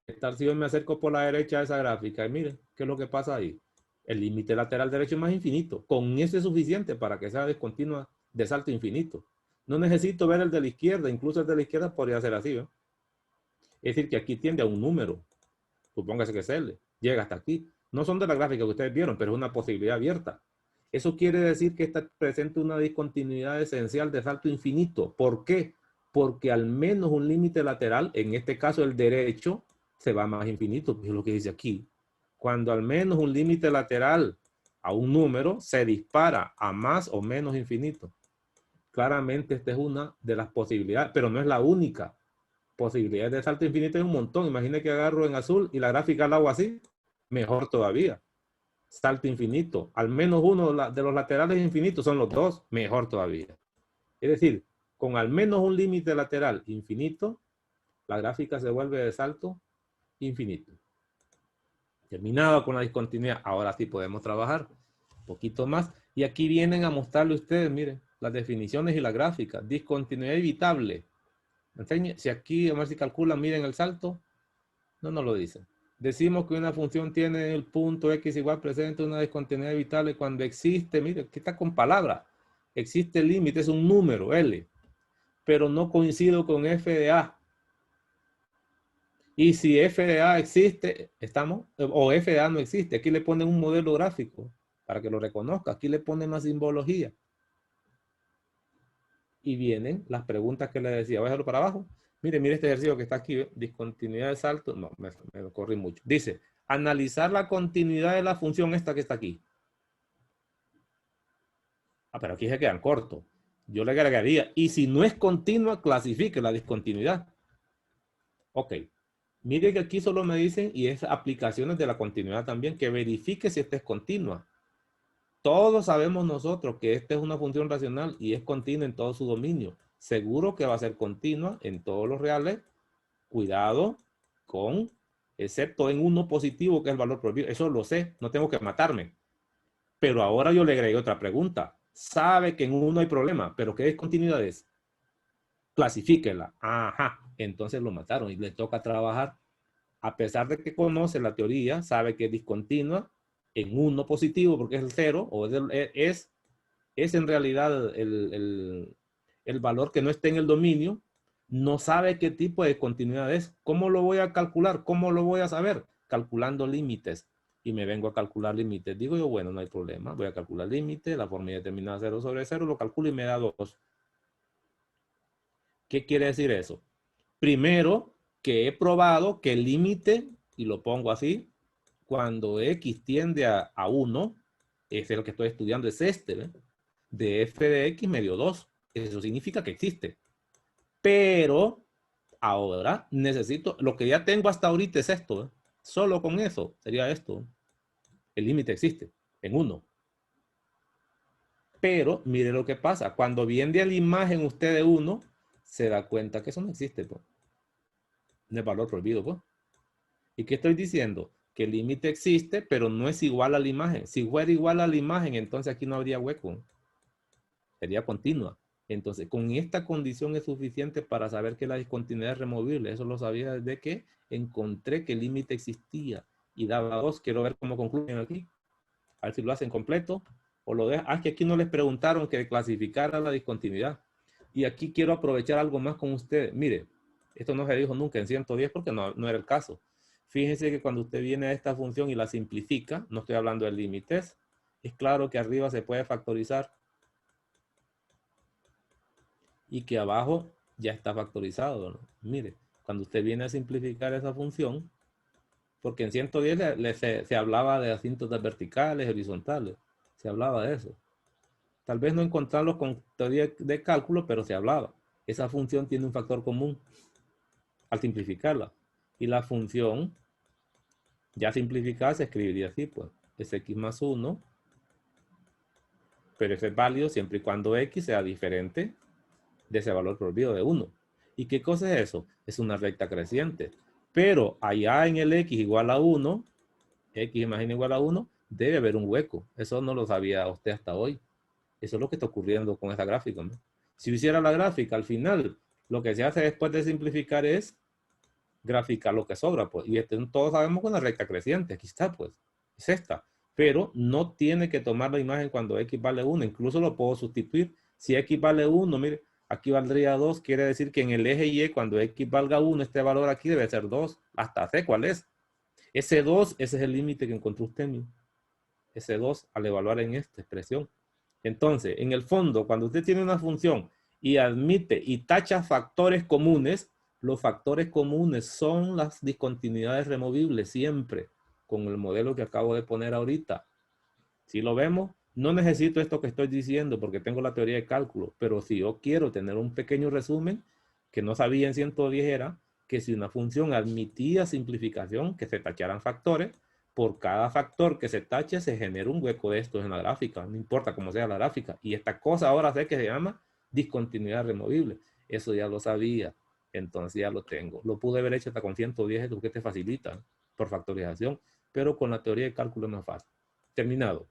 ¿Qué tal si yo me acerco por la derecha a esa gráfica? Y miren, ¿qué es lo que pasa ahí? El límite lateral derecho es más infinito. Con eso es suficiente para que sea discontinua de salto infinito. No necesito ver el de la izquierda. Incluso el de la izquierda podría ser así. ¿no? Es decir, que aquí tiende a un número. Supóngase que es L. Llega hasta aquí. No son de la gráfica que ustedes vieron, pero es una posibilidad abierta. Eso quiere decir que está presente una discontinuidad esencial de salto infinito. ¿Por qué? Porque al menos un límite lateral, en este caso el derecho, se va más infinito, que es lo que dice aquí. Cuando al menos un límite lateral a un número se dispara a más o menos infinito. Claramente esta es una de las posibilidades, pero no es la única. Posibilidades de salto infinito hay un montón. Imagine que agarro en azul y la gráfica la hago así. Mejor todavía. Salto infinito. Al menos uno de los laterales infinitos son los dos. Mejor todavía. Es decir, con al menos un límite lateral infinito, la gráfica se vuelve de salto infinito. Terminado con la discontinuidad. Ahora sí podemos trabajar un poquito más. Y aquí vienen a mostrarle ustedes, miren, las definiciones y la gráfica. Discontinuidad evitable. Si aquí, a ver si calculan, miren el salto. No nos lo dicen. Decimos que una función tiene el punto x igual presente una discontinuidad evitable cuando existe, mire, aquí está con palabras. Existe el límite, es un número, L. Pero no coincido con f de a. Y si f de a existe, o f de a no existe, aquí le ponen un modelo gráfico para que lo reconozca. Aquí le ponen la simbología. Y vienen las preguntas que le decía. Voy a dejarlo para abajo. Mire este ejercicio que está aquí. ¿ve? Discontinuidad de salto. No, me lo corrí mucho. Dice, analizar la continuidad de la función esta que está aquí. Pero aquí se quedan cortos. Yo le agregaría, y si no es continua, clasifique la discontinuidad. Ok. Mire que aquí solo me dicen, y es aplicaciones de la continuidad también, que verifique si esta es continua. Todos sabemos nosotros que esta es una función racional y es continua en todo su dominio. Seguro que va a ser continua en todos los reales. Cuidado con, excepto en uno positivo que es el valor prohibido. Eso lo sé, no tengo que matarme. Pero ahora yo le agregué otra pregunta. Sabe que en uno hay problema, pero ¿qué discontinuidad es? Clasifíquela. Ajá, entonces lo mataron y le toca trabajar. A pesar de que conoce la teoría, sabe que es discontinua en uno positivo porque es el cero, o es en realidad el valor que no está en el dominio, no sabe qué tipo de continuidad es. ¿Cómo lo voy a calcular? ¿Cómo lo voy a saber? Calculando límites. Y me vengo a calcular límites. Digo yo, bueno, no hay problema. Voy a calcular límites. La fórmula determinada 0 sobre 0. Lo calculo y me da 2. ¿Qué quiere decir eso? Primero, que he probado que el límite, y lo pongo así, cuando X tiende a 1, ese es lo que estoy estudiando, es este, ¿ve? De f de X me dio 2. Eso significa que existe. Pero ahora necesito, lo que ya tengo hasta ahorita es esto, ¿eh? Solo con eso sería esto. El límite existe en 1. Pero mire lo que pasa. Cuando viene a la imagen usted de 1, se da cuenta que eso no existe, pues. No es valor prohibido, pues. ¿Y qué estoy diciendo? Que el límite existe, pero no es igual a la imagen. Si fuera igual a la imagen, entonces aquí no habría hueco. Sería continua. Entonces, con esta condición es suficiente para saber que la discontinuidad es removible. Eso lo sabía desde que encontré que el límite existía y daba 2. Quiero ver cómo concluyen aquí. A ver si lo hacen completo o lo dejan. Ah, que aquí no les preguntaron que clasificara la discontinuidad. Y aquí quiero aprovechar algo más con ustedes. Mire, esto no se dijo nunca en 110 porque no era el caso. Fíjense que cuando usted viene a esta función y la simplifica, no estoy hablando de límites, es claro que arriba se puede factorizar y que abajo ya está factorizado, ¿no? Mire, cuando usted viene a simplificar esa función, porque en 110 se hablaba de asíntotas verticales, horizontales, se hablaba de eso. Tal vez no encontrarlos con teoría de cálculo, pero se hablaba. Esa función tiene un factor común al simplificarla. Y la función ya simplificada se escribiría así, pues, es x más 1, pero ese es válido siempre y cuando x sea diferente de ese valor prohibido de 1. ¿Y qué cosa es eso? Es una recta creciente. Pero allá en el x igual a 1, x imagina igual a 1, debe haber un hueco. Eso no lo sabía usted hasta hoy. Eso es lo que está ocurriendo con esta gráfica, ¿no? Si hiciera la gráfica, al final, lo que se hace después de simplificar es graficar lo que sobra, pues. Y todos sabemos que es una recta creciente. Aquí está, pues. Es esta. Pero no tiene que tomar la imagen cuando x vale 1. Incluso lo puedo sustituir. Si x vale 1, mire, aquí valdría 2. Quiere decir que en el eje Y, cuando x valga 1, este valor aquí debe ser 2. Hasta sé cuál es. Ese 2, ese es el límite que encontró usted, mire. Ese 2 al evaluar en esta expresión. Entonces, en el fondo, cuando usted tiene una función y admite y tacha factores comunes, los factores comunes son las discontinuidades removibles siempre, con el modelo que acabo de poner ahorita. Si lo vemos, no necesito esto que estoy diciendo porque tengo la teoría de cálculo, pero si yo quiero tener un pequeño resumen, que no sabía en 110 era que si una función admitía simplificación, que se tacharan factores, por cada factor que se tache se genera un hueco de estos en la gráfica, no importa cómo sea la gráfica. Y esta cosa ahora sé que se llama discontinuidad removible. Eso ya lo sabía, entonces ya lo tengo. Lo pude haber hecho hasta con 110 porque te facilita por factorización, pero con la teoría de cálculo es más fácil. Terminado.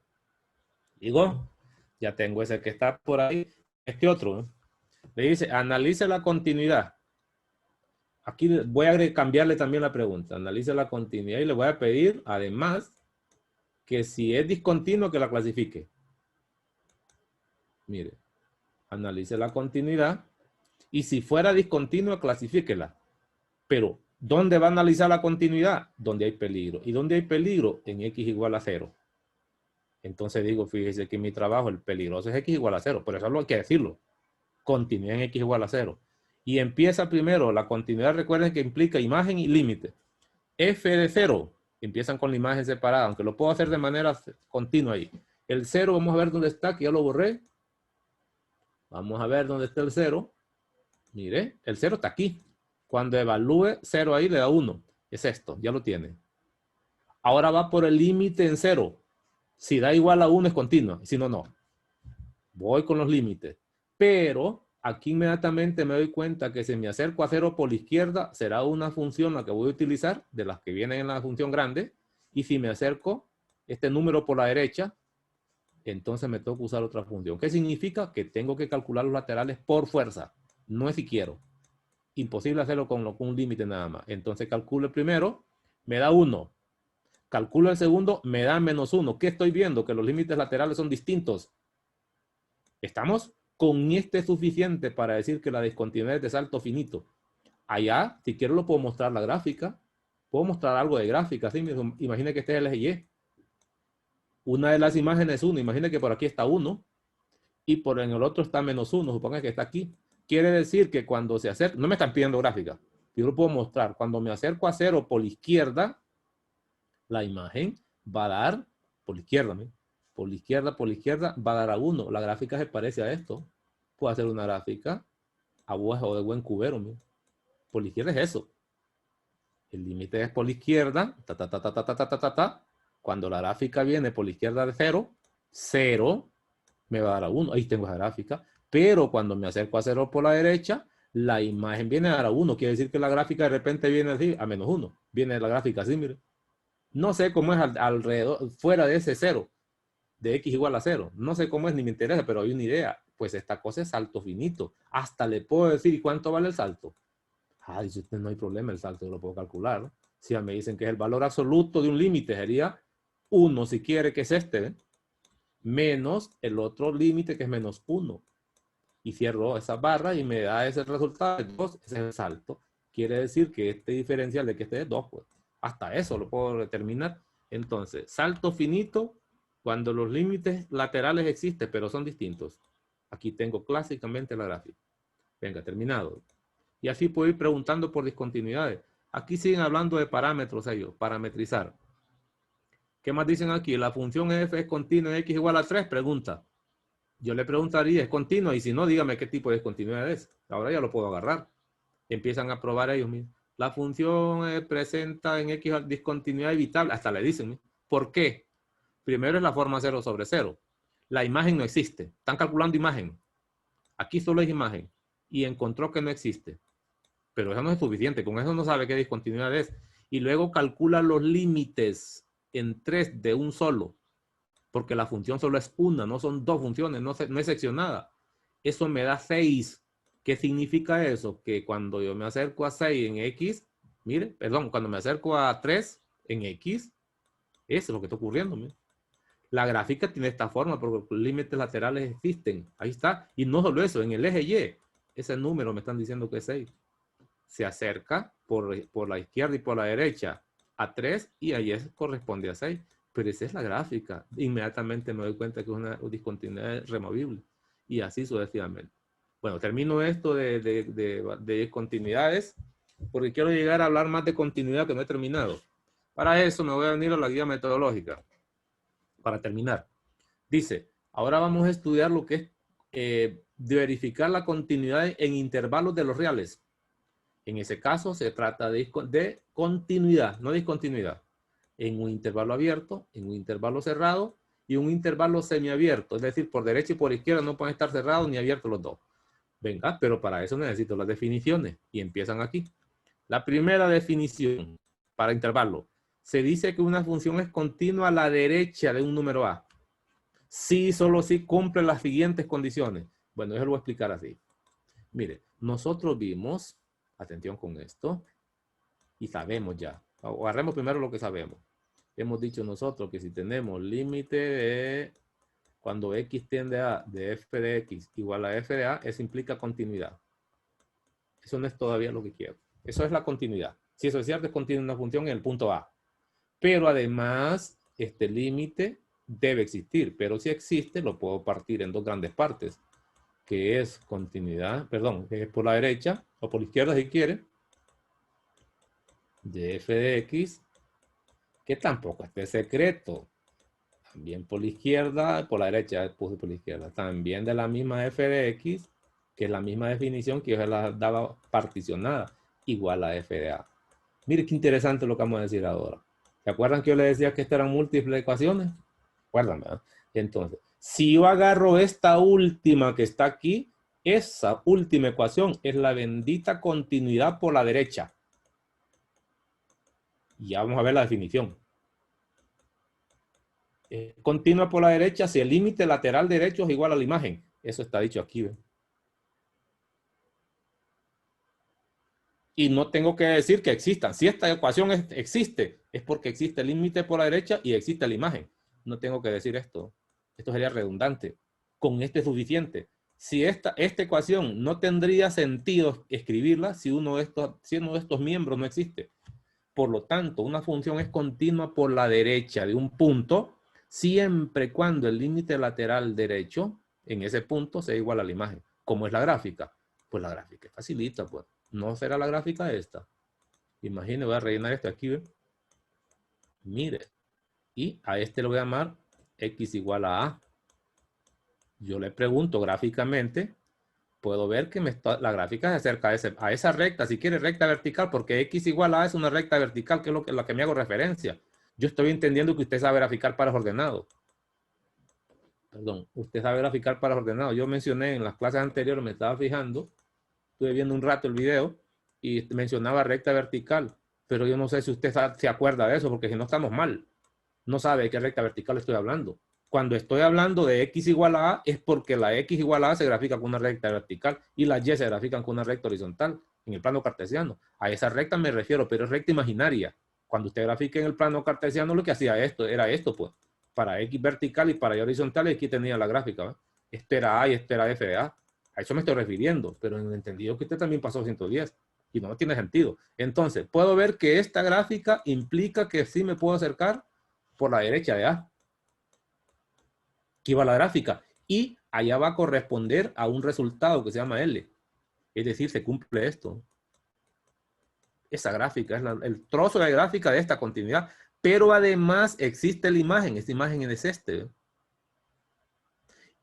Digo, ya tengo ese que está por ahí. Este otro, ¿no? Le dice, analice la continuidad. Aquí voy a cambiarle también la pregunta. Analice la continuidad y le voy a pedir, además, que si es discontinuo, que la clasifique. Mire, analice la continuidad y si fuera discontinua, clasifíquela. Pero, ¿dónde va a analizar la continuidad? Donde hay peligro. ¿Y dónde hay peligro? En x igual a 0. Entonces digo, fíjese que en mi trabajo el peligroso es x igual a 0. Por eso hay que decirlo. Continuidad en x igual a 0. Y empieza primero, la continuidad, recuerden que implica imagen y límite. F de 0, empiezan con la imagen separada, aunque lo puedo hacer de manera continua ahí. El 0, vamos a ver dónde está, que ya lo borré. Vamos a ver dónde está el 0. Mire, el 0 está aquí. Cuando evalúe 0 ahí, le da 1. Es esto, ya lo tiene. Ahora va por el límite en 0. Si da igual a 1 es continua, si no, no. Voy con los límites. Pero aquí inmediatamente me doy cuenta que si me acerco a 0 por la izquierda, será una función la que voy a utilizar, de las que vienen en la función grande. Y si me acerco este número por la derecha, entonces me tengo que usar otra función. ¿Qué significa? Que tengo que calcular los laterales por fuerza. No es si quiero. Imposible hacerlo con un límite nada más. Entonces calculo el primero, me da 1. Calculo el segundo, me da menos 1. ¿Qué estoy viendo? Que los límites laterales son distintos. ¿Estamos? Con este es suficiente para decir que la discontinuidad es de salto finito. Allá, si quiero, lo puedo mostrar la gráfica. Puedo mostrar algo de gráfica. ¿Sí? Imagina que este es el eje Y. Una de las imágenes es 1. Imagina que por aquí está 1 y por en el otro está menos 1. Suponga que está aquí. Quiere decir que cuando se acerca, no me están pidiendo gráfica. Yo lo puedo mostrar. Cuando me acerco a 0 por la izquierda, La imagen va a dar por la izquierda, ¿me? Por la izquierda va a dar a 1. La gráfica se parece a esto. Puedo hacer una gráfica a ojo de buen cubero, ¿me? Por la izquierda es eso. El límite es por la izquierda, ta, ta, ta, ta, ta, ta, ta, ta, ta, ta. Cuando la gráfica viene por la izquierda de 0, 0 me va a dar a 1. Ahí tengo esa gráfica. Pero cuando me acerco a 0 por la derecha, la imagen viene a dar a 1. Quiere decir que la gráfica de repente viene así, a menos 1. Viene la gráfica así, mire. No sé cómo es alrededor, fuera de ese 0, de x igual a 0. No sé cómo es ni me interesa, pero hay una idea. Pues esta cosa es salto finito. Hasta le puedo decir, ¿cuánto vale el salto? Ah, dice usted, no hay problema, el salto yo lo puedo calcular. Si me dicen que es el valor absoluto de un límite, sería 1, si quiere, que es este, ¿eh? Menos el otro límite, que es menos 1. Y cierro esa barra y me da ese resultado de 2, ese es el salto. Quiere decir que este diferencial de que este es 2, pues hasta eso lo puedo determinar. Entonces, salto finito cuando los límites laterales existen, pero son distintos. Aquí tengo clásicamente la gráfica. Venga, terminado. Y así puedo ir preguntando por discontinuidades. Aquí siguen hablando de parámetros ellos, parametrizar. ¿Qué más dicen aquí? La función f es continua en x igual a 3, pregunta. Yo le preguntaría, ¿es continua? Y si no, dígame qué tipo de discontinuidad es. Ahora ya lo puedo agarrar. Empiezan a probar ellos mismos. La función presenta en x discontinuidad evitable. Hasta le dicen, ¿no? ¿Por qué? Primero es la forma 0 sobre 0. La imagen no existe. Están calculando imagen. Aquí solo es imagen. Y encontró que no existe. Pero eso no es suficiente. Con eso no sabe qué discontinuidad es. Y luego calcula los límites en 3 de un solo. Porque la función solo es una, no son dos funciones, no es seccionada. Eso me da 6. ¿Qué significa eso? Que cuando yo me acerco a 6 en X, mire, perdón, cuando me acerco a 3 en X, eso es lo que está ocurriendo. Mire. La gráfica tiene esta forma porque los límites laterales existen. Ahí está. Y no solo eso, en el eje Y, ese número me están diciendo que es 6. Se acerca por la izquierda y por la derecha a 3 y ahí corresponde a 6. Pero esa es la gráfica. Inmediatamente me doy cuenta que es una discontinuidad removible. Y así sucesivamente. Bueno, termino esto de discontinuidades porque quiero llegar a hablar más de continuidad que no he terminado. Para eso me voy a venir a la guía metodológica. Para terminar. Dice, ahora vamos a estudiar lo que es de verificar la continuidad en intervalos de los reales. En ese caso se trata de continuidad, no discontinuidad. En un intervalo abierto, en un intervalo cerrado y un intervalo semiabierto. Es decir, por derecha y por izquierda no pueden estar cerrados ni abiertos los dos. Venga, pero para eso necesito las definiciones y empiezan aquí. La primera definición para intervalo. Se dice que una función es continua a la derecha de un número A. Sí, solo si cumple las siguientes condiciones. Bueno, yo lo voy a explicar así. Mire, nosotros vimos, atención con esto, y sabemos ya. Agarremos primero lo que sabemos. Hemos dicho nosotros que si tenemos límite de cuando x tiende a de f de x igual a f de a, eso implica continuidad. Eso no es todavía lo que quiero. Eso es la continuidad. Si eso es cierto, es continua una función en el punto A. Pero además, este límite debe existir. Pero si existe, lo puedo partir en dos grandes partes. Que es continuidad, perdón, que es por la derecha o por la izquierda si quiere, de f de x, que tampoco esté secreto. También por la izquierda, por la derecha puse por la izquierda. También de la misma f de x, que es la misma definición que yo se la daba particionada, igual a f de a. Mire qué interesante lo que vamos a decir ahora. ¿Se acuerdan que yo les decía que estas eran múltiples ecuaciones? Acuerdan, ¿verdad? Entonces, si yo agarro esta última que está aquí, esa última ecuación es la bendita continuidad por la derecha. Y ya vamos a ver la definición. Continua por la derecha si el límite lateral derecho es igual a la imagen. Eso está dicho aquí. ¿Ve? Y no tengo que decir que existan. Si esta ecuación existe, es porque existe el límite por la derecha y existe la imagen. No tengo que decir esto. Esto sería redundante. Con este es suficiente. Si esta ecuación no tendría sentido escribirla si uno de estos miembros no existe. Por lo tanto, una función es continua por la derecha de un punto siempre cuando el límite lateral derecho en ese punto sea igual a la imagen. ¿Cómo es la gráfica? Pues la gráfica es facilita, pues. No será la gráfica esta. Imagine, voy a rellenar esto aquí, ¿ve? Mire, y a este lo voy a llamar X igual a A. Yo le pregunto gráficamente, puedo ver que la gráfica se acerca a esa recta, si quiere recta vertical, porque X igual a es una recta vertical, que es la que me hago referencia. Yo estoy entendiendo que usted sabe graficar pares ordenados. Perdón, usted sabe graficar pares ordenados. Yo mencioné en las clases anteriores, me estaba fijando, estuve viendo un rato el video y mencionaba recta vertical, pero yo no sé si usted se acuerda de eso, porque si no estamos mal. No sabe de qué recta vertical estoy hablando. Cuando estoy hablando de X igual a A, es porque la X igual a A se grafica con una recta vertical y las Y se grafican con una recta horizontal en el plano cartesiano. A esa recta me refiero, pero es recta imaginaria. Cuando usted grafica en el plano cartesiano, lo que hacía era esto, pues. Para X vertical y para Y horizontal, aquí tenía la gráfica, ¿eh? Este era A y este era F de A. A eso me estoy refiriendo, pero en el entendido que usted también pasó 110 y no tiene sentido. Entonces, puedo ver que esta gráfica implica que sí me puedo acercar por la derecha de A. Aquí va la gráfica. Y allá va a corresponder a un resultado que se llama L. Es decir, se cumple esto. Esa gráfica es el trozo de gráfica de esta continuidad. Pero además existe la imagen. Esta imagen es este.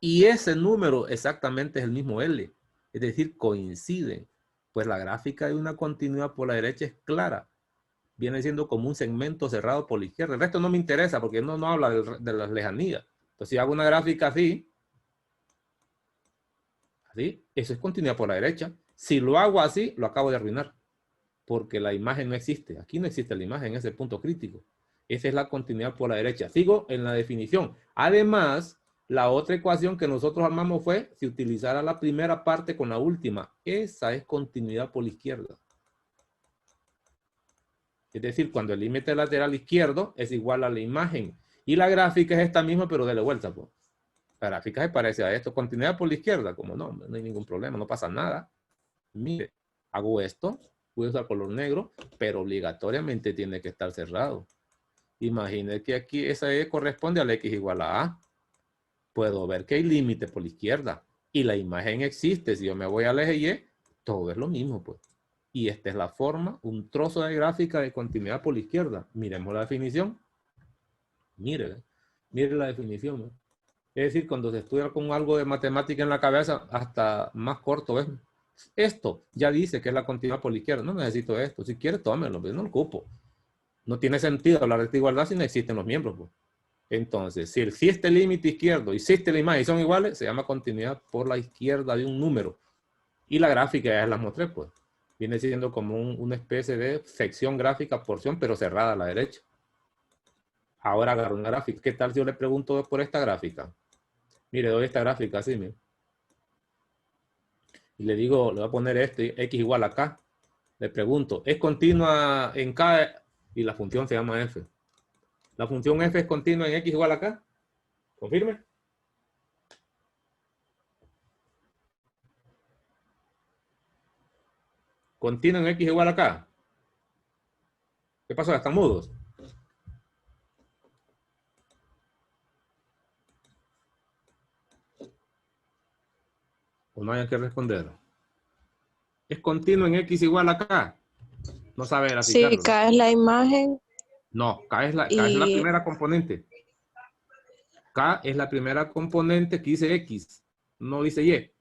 Y ese número exactamente es el mismo L. Es decir, coinciden. Pues la gráfica de una continuidad por la derecha es clara. Viene siendo como un segmento cerrado por la izquierda. El resto no me interesa porque no habla de las lejanías. Entonces, si hago una gráfica así, eso es continuidad por la derecha. Si lo hago así, lo acabo de arruinar. Porque la imagen no existe. Aquí no existe la imagen, ese punto crítico. Esa es la continuidad por la derecha. Sigo en la definición. Además, la otra ecuación que nosotros armamos fue si utilizara la primera parte con la última. Esa es continuidad por la izquierda. Es decir, cuando el límite lateral izquierdo es igual a la imagen. Y la gráfica es esta misma, pero de la vuelta, pues. La gráfica se parece a esto. Continuidad por la izquierda, como no hay ningún problema, no pasa nada. Mire, hago esto, voy a usar color negro, pero obligatoriamente tiene que estar cerrado. Imagine que aquí esa E corresponde al X igual a A. Puedo ver que hay límite por la izquierda. Y la imagen existe. Si yo me voy al eje Y, todo es lo mismo, pues. Y esta es la forma, un trozo de gráfica de continuidad por la izquierda. Miremos la definición. Mire la definición, ¿no? Es decir, cuando se estudia con algo de matemática en la cabeza, hasta más corto es. Esto ya dice que es la continuidad por la izquierda. No necesito esto. Si quiere, tómelo, pero no lo ocupo. No tiene sentido hablar de esta igualdad si no existen los miembros, pues. Entonces, si existe el límite izquierdo, existe la imagen y son iguales, se llama continuidad por la izquierda de un número. Y la gráfica ya las mostré, pues. Viene siendo como una especie de sección gráfica, porción, pero cerrada a la derecha. Ahora agarro una gráfica. ¿Qué tal si yo le pregunto por esta gráfica? Mire, doy esta gráfica así, mire. Y le digo, le voy a poner X igual a K. Le pregunto, ¿es continua en K? Y la función se llama F. ¿La función F es continua en X igual a K? ¿Confirme? ¿Continua en X igual a K? ¿Qué pasó? ¿Están mudos? ¿O no hay que responder? ¿Es continuo en X igual a K? No sabe Sí, graficarlo. K es la imagen No, K es la y primera componente. K es la primera componente que dice X, no dice Y. Es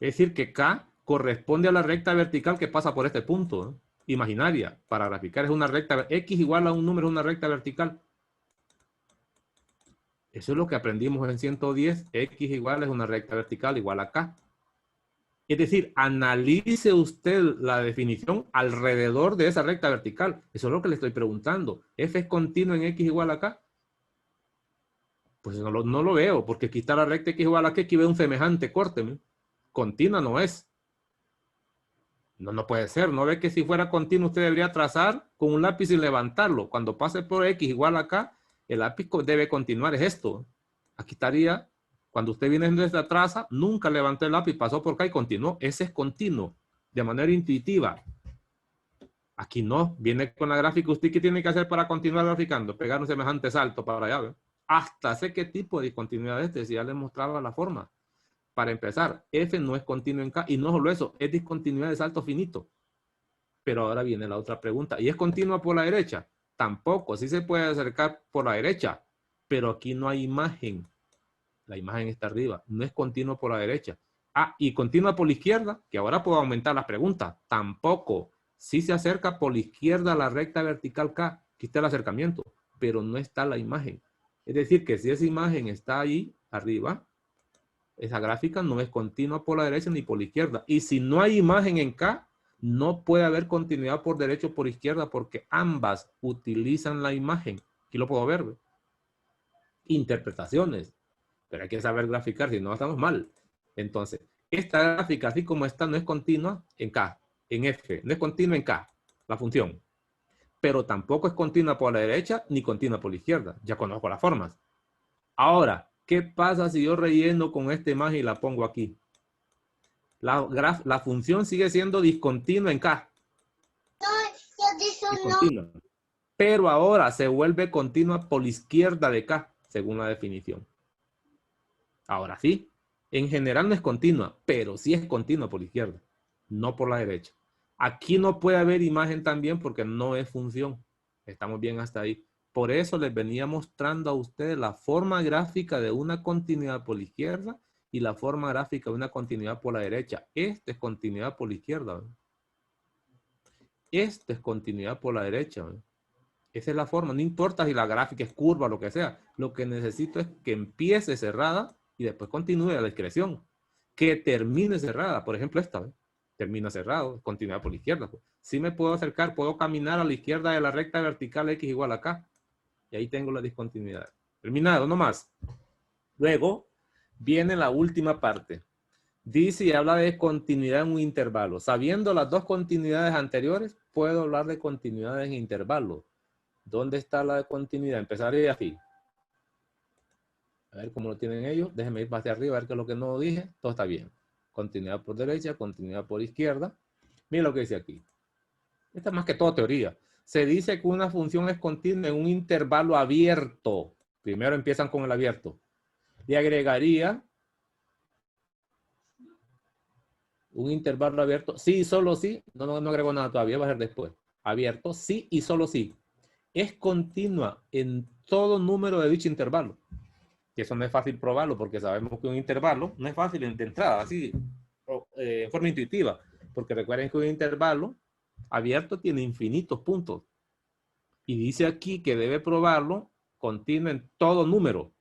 decir, que K corresponde a la recta vertical que pasa por este punto, ¿no? Imaginaria. Para graficar es una recta, X igual a un número, es una recta vertical. Eso es lo que aprendimos en 110. X igual es una recta vertical igual a K. Es decir, analice usted la definición alrededor de esa recta vertical. Eso es lo que le estoy preguntando. ¿F es continuo en X igual a K? Pues no lo veo, porque aquí está la recta X igual a K, aquí veo un semejante corte, ¿no? Continua no es. No puede ser. ¿No ve que si fuera continuo usted debería trazar con un lápiz y levantarlo? Cuando pase por X igual a K, el lápiz debe continuar. Es esto. Aquí estaría, cuando usted viene desde traza, nunca levantó el lápiz, pasó por acá y continuó. Ese es continuo, de manera intuitiva. Aquí no. Viene con la gráfica. ¿Usted qué tiene que hacer para continuar graficando? Pegar un semejante salto para allá, ¿ve? Hasta sé qué tipo de continuidad es este, si ya les mostraba la forma. Para empezar, F no es continuo en K, y no solo eso, es discontinuidad de salto finito. Pero ahora viene la otra pregunta. ¿Y es continua por la derecha? Tampoco. Sí se puede acercar por la derecha, pero aquí no hay imagen. La imagen está arriba. No es continua por la derecha. Ah, y continua por la izquierda, que ahora puedo aumentar las preguntas. Tampoco. Sí se acerca por la izquierda a la recta vertical K. Aquí está el acercamiento, pero no está la imagen. Es decir, que si esa imagen está ahí arriba, esa gráfica no es continua por la derecha ni por la izquierda. Y si no hay imagen en K, no puede haber continuidad por derecha o por izquierda porque ambas utilizan la imagen. Aquí lo puedo ver. ¿Ve? Interpretaciones. Pero hay que saber graficar, si no estamos mal. Entonces, esta gráfica, así como está, no es continua en K, en F. No es continua en K, la función. Pero tampoco es continua por la derecha ni continua por la izquierda. Ya conozco las formas. Ahora, ¿qué pasa si yo relleno con esta imagen y la pongo aquí? La función sigue siendo discontinua en K. Discontinua. Pero ahora se vuelve continua por la izquierda de K, según la definición. Ahora sí, en general no es continua, pero sí es continua por la izquierda, no por la derecha. Aquí no puede haber imagen también porque no es función. Estamos bien hasta ahí. Por eso les venía mostrando a ustedes la forma gráfica de una continuidad por la izquierda y la forma gráfica de una continuidad por la derecha. Esta es continuidad por la izquierda. ¿Ven? Esta es continuidad por la derecha. ¿Ven? Esa es la forma. No importa si la gráfica es curva o lo que sea. Lo que necesito es que empiece cerrada y después continúe la discreción. Que termine cerrada. Por ejemplo, esta. ¿Ven? Termina cerrado. Continúa por la izquierda. Pues. Si me puedo acercar, puedo caminar a la izquierda de la recta vertical X igual a K. Y ahí tengo la discontinuidad. Terminado, no más. Luego viene la última parte. Dice y habla de continuidad en un intervalo. Sabiendo las dos continuidades anteriores, puedo hablar de continuidad en intervalos. ¿Dónde está la continuidad? Empezaré así. A ver cómo lo tienen ellos. Déjenme ir hacia arriba a ver qué es lo que no dije. Todo está bien. Continuidad por derecha, continuidad por izquierda. Miren lo que dice aquí. Esta es más que todo teoría. Se dice que una función es continua en un intervalo abierto. Primero empiezan con el abierto. Le agregaría un intervalo abierto. Sí y solo sí. No agrego nada todavía. Va a ser después. Abierto. Sí y solo sí. Es continua en todo número de dicho intervalo. Y eso no es fácil probarlo porque sabemos que un intervalo no es fácil de entrada, así, en forma intuitiva. Porque recuerden que un intervalo abierto tiene infinitos puntos. Y dice aquí que debe probarlo continuo en todo número.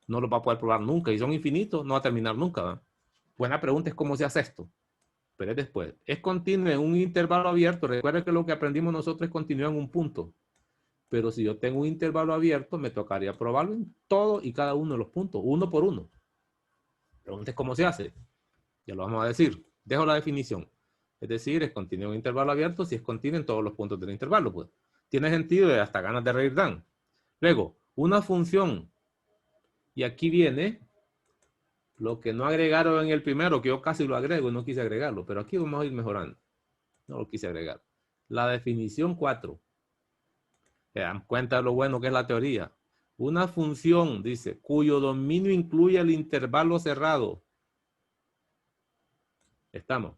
No lo va a poder probar nunca. Y son infinitos, no va a terminar nunca. ¿verdad? Buena pregunta es cómo se hace esto. Pero es después. Es continuo en un intervalo abierto. Recuerden que lo que aprendimos nosotros es continuo en un punto. Pero si yo tengo un intervalo abierto, me tocaría probarlo en todo y cada uno de los puntos, uno por uno. Preguntes cómo se hace. Ya lo vamos a decir. Dejo la definición. Es decir, es continuo en un intervalo abierto si es continuo en todos los puntos del intervalo. Pues. Tiene sentido y hasta ganas de reír dan. Luego, una función. Y aquí viene lo que no agregaron en el primero, que yo casi lo agrego y no quise agregarlo. Pero aquí vamos a ir mejorando. No lo quise agregar. La definición 4. Se dan cuenta de lo bueno que es la teoría. Una función, dice, cuyo dominio incluye el intervalo cerrado. Estamos.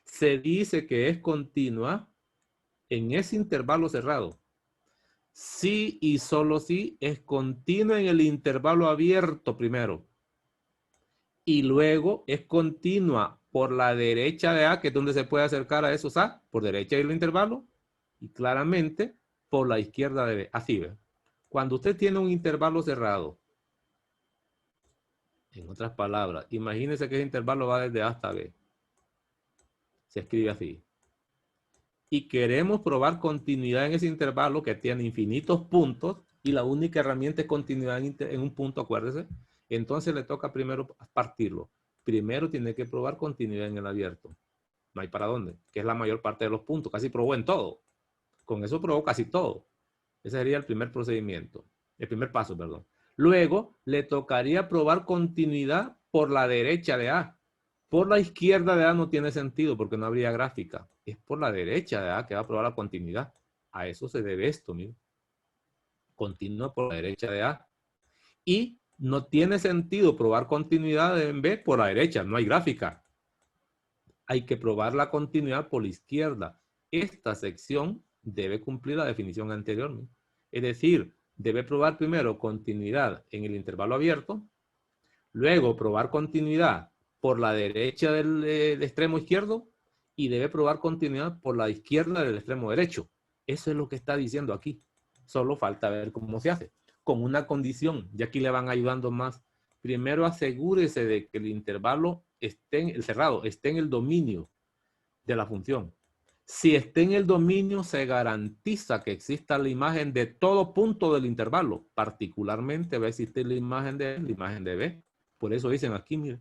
Se dice que es continua en ese intervalo cerrado. Sí y solo sí es continua en el intervalo abierto primero. Y luego es continua por la derecha de A, que es donde se puede acercar a esos A, por derecha del intervalo. Y claramente por la izquierda de B. Así ve. Cuando usted tiene un intervalo cerrado, en otras palabras, imagínese que ese intervalo va desde A hasta B. Se escribe así. Y queremos probar continuidad en ese intervalo que tiene infinitos puntos y la única herramienta es continuidad en un punto, acuérdese. Entonces le toca primero partirlo. Primero tiene que probar continuidad en el abierto. No hay para dónde, que es la mayor parte de los puntos. Casi probó en todo. Con eso probó casi todo. Ese sería el primer procedimiento. El primer paso, perdón. Luego, le tocaría probar continuidad por la derecha de A. Por la izquierda de A no tiene sentido porque no habría gráfica. Es por la derecha de A que va a probar la continuidad. A eso se debe esto, mire. Continúa por la derecha de A. Y no tiene sentido probar continuidad en B por la derecha. No hay gráfica. Hay que probar la continuidad por la izquierda. esta sección debe cumplir la definición anterior, ¿no? Es decir, debe probar primero continuidad en el intervalo abierto, luego probar continuidad por la derecha del extremo izquierdo y debe probar continuidad por la izquierda del extremo derecho. Eso es lo que está diciendo aquí. Solo falta ver cómo se hace. Con una condición, y aquí le van ayudando más. Primero asegúrese de que el intervalo el cerrado esté en el dominio de la función. Si está en el dominio, se garantiza que exista la imagen de todo punto del intervalo. Particularmente va a existir la imagen de A, la imagen de B. Por eso dicen aquí, mire,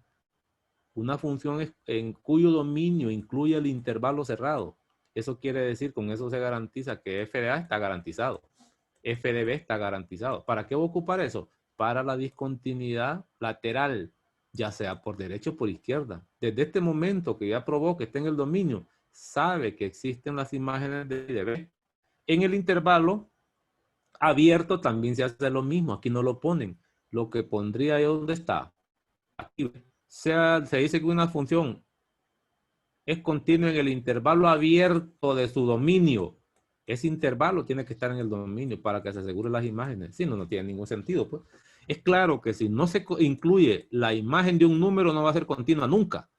una función en cuyo dominio incluye el intervalo cerrado. Eso quiere decir, con eso se garantiza que f de A está garantizado. F de B está garantizado. ¿Para qué voy a ocupar eso? Para la discontinuidad lateral, ya sea por derecha o por izquierda. Desde este momento que ya probó que está en el dominio, sabe que existen las imágenes de A y de B. En el intervalo abierto también se hace lo mismo. Aquí no lo ponen. Lo que pondría yo, ¿dónde está? Aquí se dice que una función es continua en el intervalo abierto de su dominio. Ese intervalo tiene que estar en el dominio para que se aseguren las imágenes. Si no, no tiene ningún sentido, pues. Es claro que si no se incluye la imagen de un número, no va a ser continua nunca.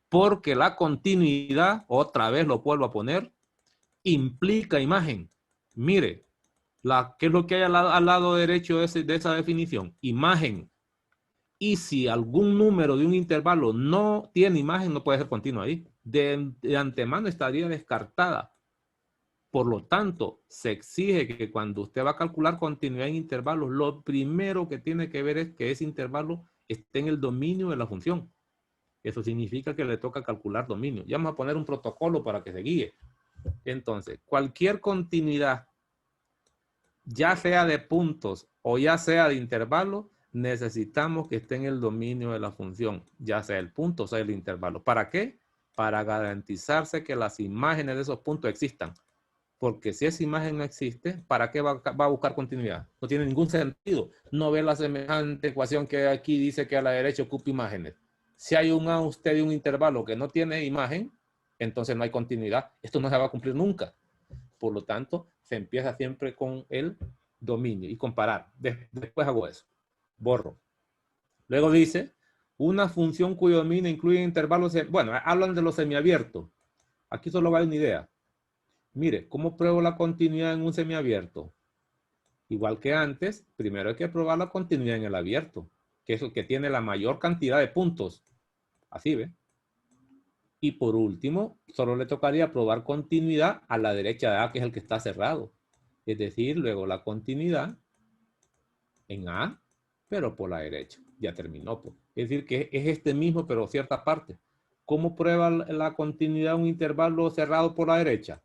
Porque la continuidad, otra vez lo vuelvo a poner, implica imagen. Mire, ¿qué es lo que hay al lado derecho de esa definición? Imagen. Y si algún número de un intervalo no tiene imagen, no puede ser continuo ahí. De antemano estaría descartada. Por lo tanto, se exige que cuando usted va a calcular continuidad en intervalos, lo primero que tiene que ver es que ese intervalo esté en el dominio de la función. Eso significa que le toca calcular dominio. Ya vamos a poner un protocolo para que se guíe. Entonces, cualquier continuidad, ya sea de puntos o ya sea de intervalos, necesitamos que esté en el dominio de la función, ya sea el punto o sea el intervalo. ¿Para qué? Para garantizarse que las imágenes de esos puntos existan. Porque si esa imagen no existe, ¿para qué va a buscar continuidad? No tiene ningún sentido. No ve la semejante ecuación que aquí dice que a la derecha ocupa imágenes. Si hay a usted de un intervalo que no tiene imagen, entonces no hay continuidad. Esto no se va a cumplir nunca. Por lo tanto, se empieza siempre con el dominio y comparar. Después hago eso. Borro. Luego dice, una función cuyo dominio incluye intervalos. Bueno, hablan de los semiabiertos. Aquí solo va una idea. Mire, ¿cómo pruebo la continuidad en un semiabierto? Igual que antes, primero hay que probar la continuidad en el abierto, que es el que tiene la mayor cantidad de puntos. Así, ¿ve? Y por último, solo le tocaría probar continuidad a la derecha de A, que es el que está cerrado. Es decir, luego la continuidad en A, pero por la derecha. Ya terminó, pues. Es decir, que es este mismo, pero cierta parte. ¿Cómo prueba la continuidad un intervalo cerrado por la derecha?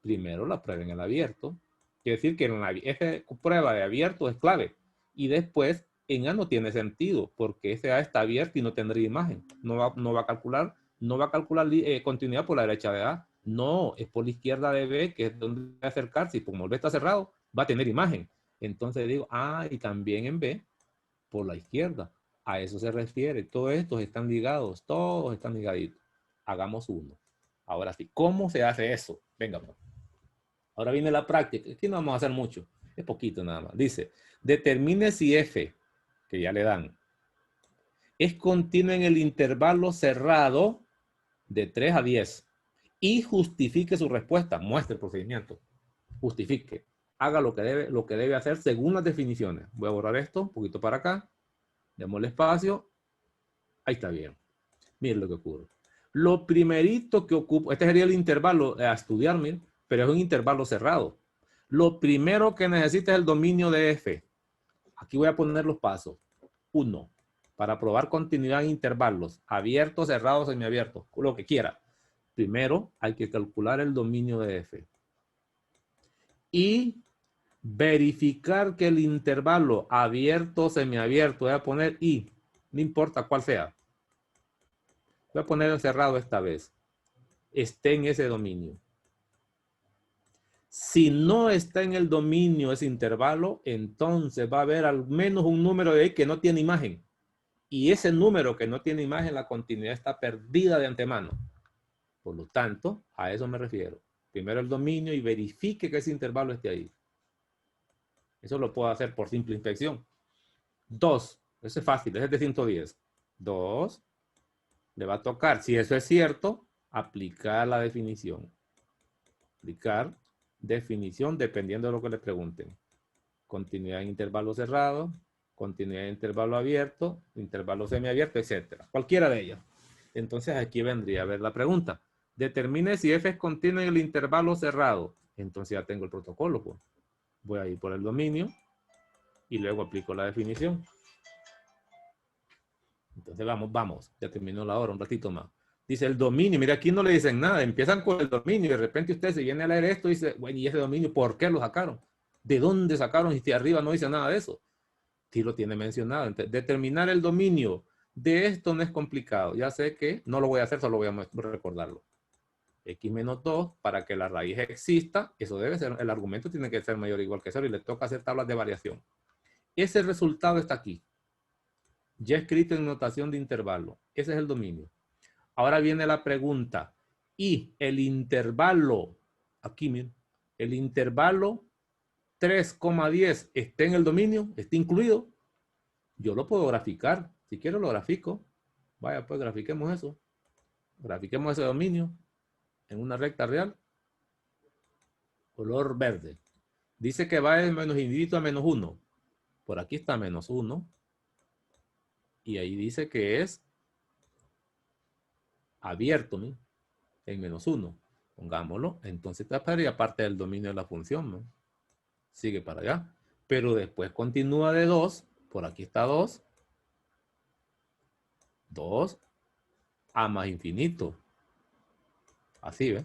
Primero la prueba en el abierto. Quiere decir que esa prueba de abierto es clave. Y después en A no tiene sentido, porque ese A está abierto y no tendría imagen. No va a calcular continuidad por la derecha de A. No, es por la izquierda de B, que es donde va a acercarse. Y como B está cerrado, va a tener imagen. Entonces digo, y también en B, por la izquierda. A eso se refiere. Todos estos están ligados. Todos están ligaditos. Hagamos uno. Ahora sí, ¿cómo se hace eso? Venga, pues. Ahora viene la práctica. Aquí no vamos a hacer mucho. Es poquito nada más. Dice, determine si F, que ya le dan, es continua en el intervalo cerrado de 3 a 10 y justifique su respuesta. Muestre el procedimiento. Justifique. Haga lo que debe hacer según las definiciones. Voy a borrar esto, un poquito para acá. Démosle espacio. Ahí está bien. Miren lo que ocurre. Lo primerito que ocupo, este sería el intervalo a estudiar, miren, pero es un intervalo cerrado. Lo primero que necesita es el dominio de F. Aquí voy a poner los pasos. 1. Para probar continuidad en intervalos, abiertos, cerrados, semiabiertos, lo que quiera. Primero hay que calcular el dominio de F. Y verificar que el intervalo abierto, semiabierto, voy a poner I, no importa cuál sea. Voy a poner cerrado esta vez. Esté en ese dominio. Si no está en el dominio ese intervalo, entonces va a haber al menos un número de ahí que no tiene imagen. Y ese número que no tiene imagen, la continuidad está perdida de antemano. Por lo tanto, a eso me refiero. primero el dominio y verifique que ese intervalo esté ahí. Eso lo puedo hacer por simple inspección. 2, eso es fácil, ese es de 110. 2, le va a tocar, si eso es cierto, aplicar la definición. Aplicar definición dependiendo de lo que le pregunten. Continuidad en intervalo cerrado, continuidad en intervalo abierto, intervalo semiabierto, etc. Cualquiera de ellas. Entonces aquí vendría a ver la pregunta. Determine si f es continuo en el intervalo cerrado. Entonces ya tengo el protocolo. Pues. Voy a ir por el dominio y luego aplico la definición. Entonces vamos. Ya terminó la hora, un ratito más. Dice el dominio. Mira, aquí no le dicen nada. Empiezan con el dominio y de repente usted se viene a leer esto y dice, bueno, ¿y ese dominio por qué lo sacaron? ¿De dónde sacaron? Y arriba no dice nada de eso. Sí lo tiene mencionado. Entonces, determinar el dominio de esto no es complicado. Ya sé que no lo voy a hacer, solo voy a recordarlo. X menos 2, para que la raíz exista, eso debe ser, el argumento tiene que ser mayor o igual que 0 y le toca hacer tablas de variación. Ese resultado está aquí. Ya escrito en notación de intervalo. Ese es el dominio. Ahora viene la pregunta. Y el intervalo, aquí miren, el intervalo 3,10 está en el dominio, está incluido. Yo lo puedo graficar. Si quiero lo grafico. Vaya, pues grafiquemos eso. Grafiquemos ese dominio en una recta real. Color verde. Dice que va de menos infinito a menos 1. Por aquí está menos 1. Y ahí dice que es abierto, ¿no? En menos 1. Pongámoslo. Entonces estaría parte del dominio de la función, ¿no? Sigue para allá. Pero después continúa de 2. Por aquí está 2. 2 a más infinito. Así, ¿ves?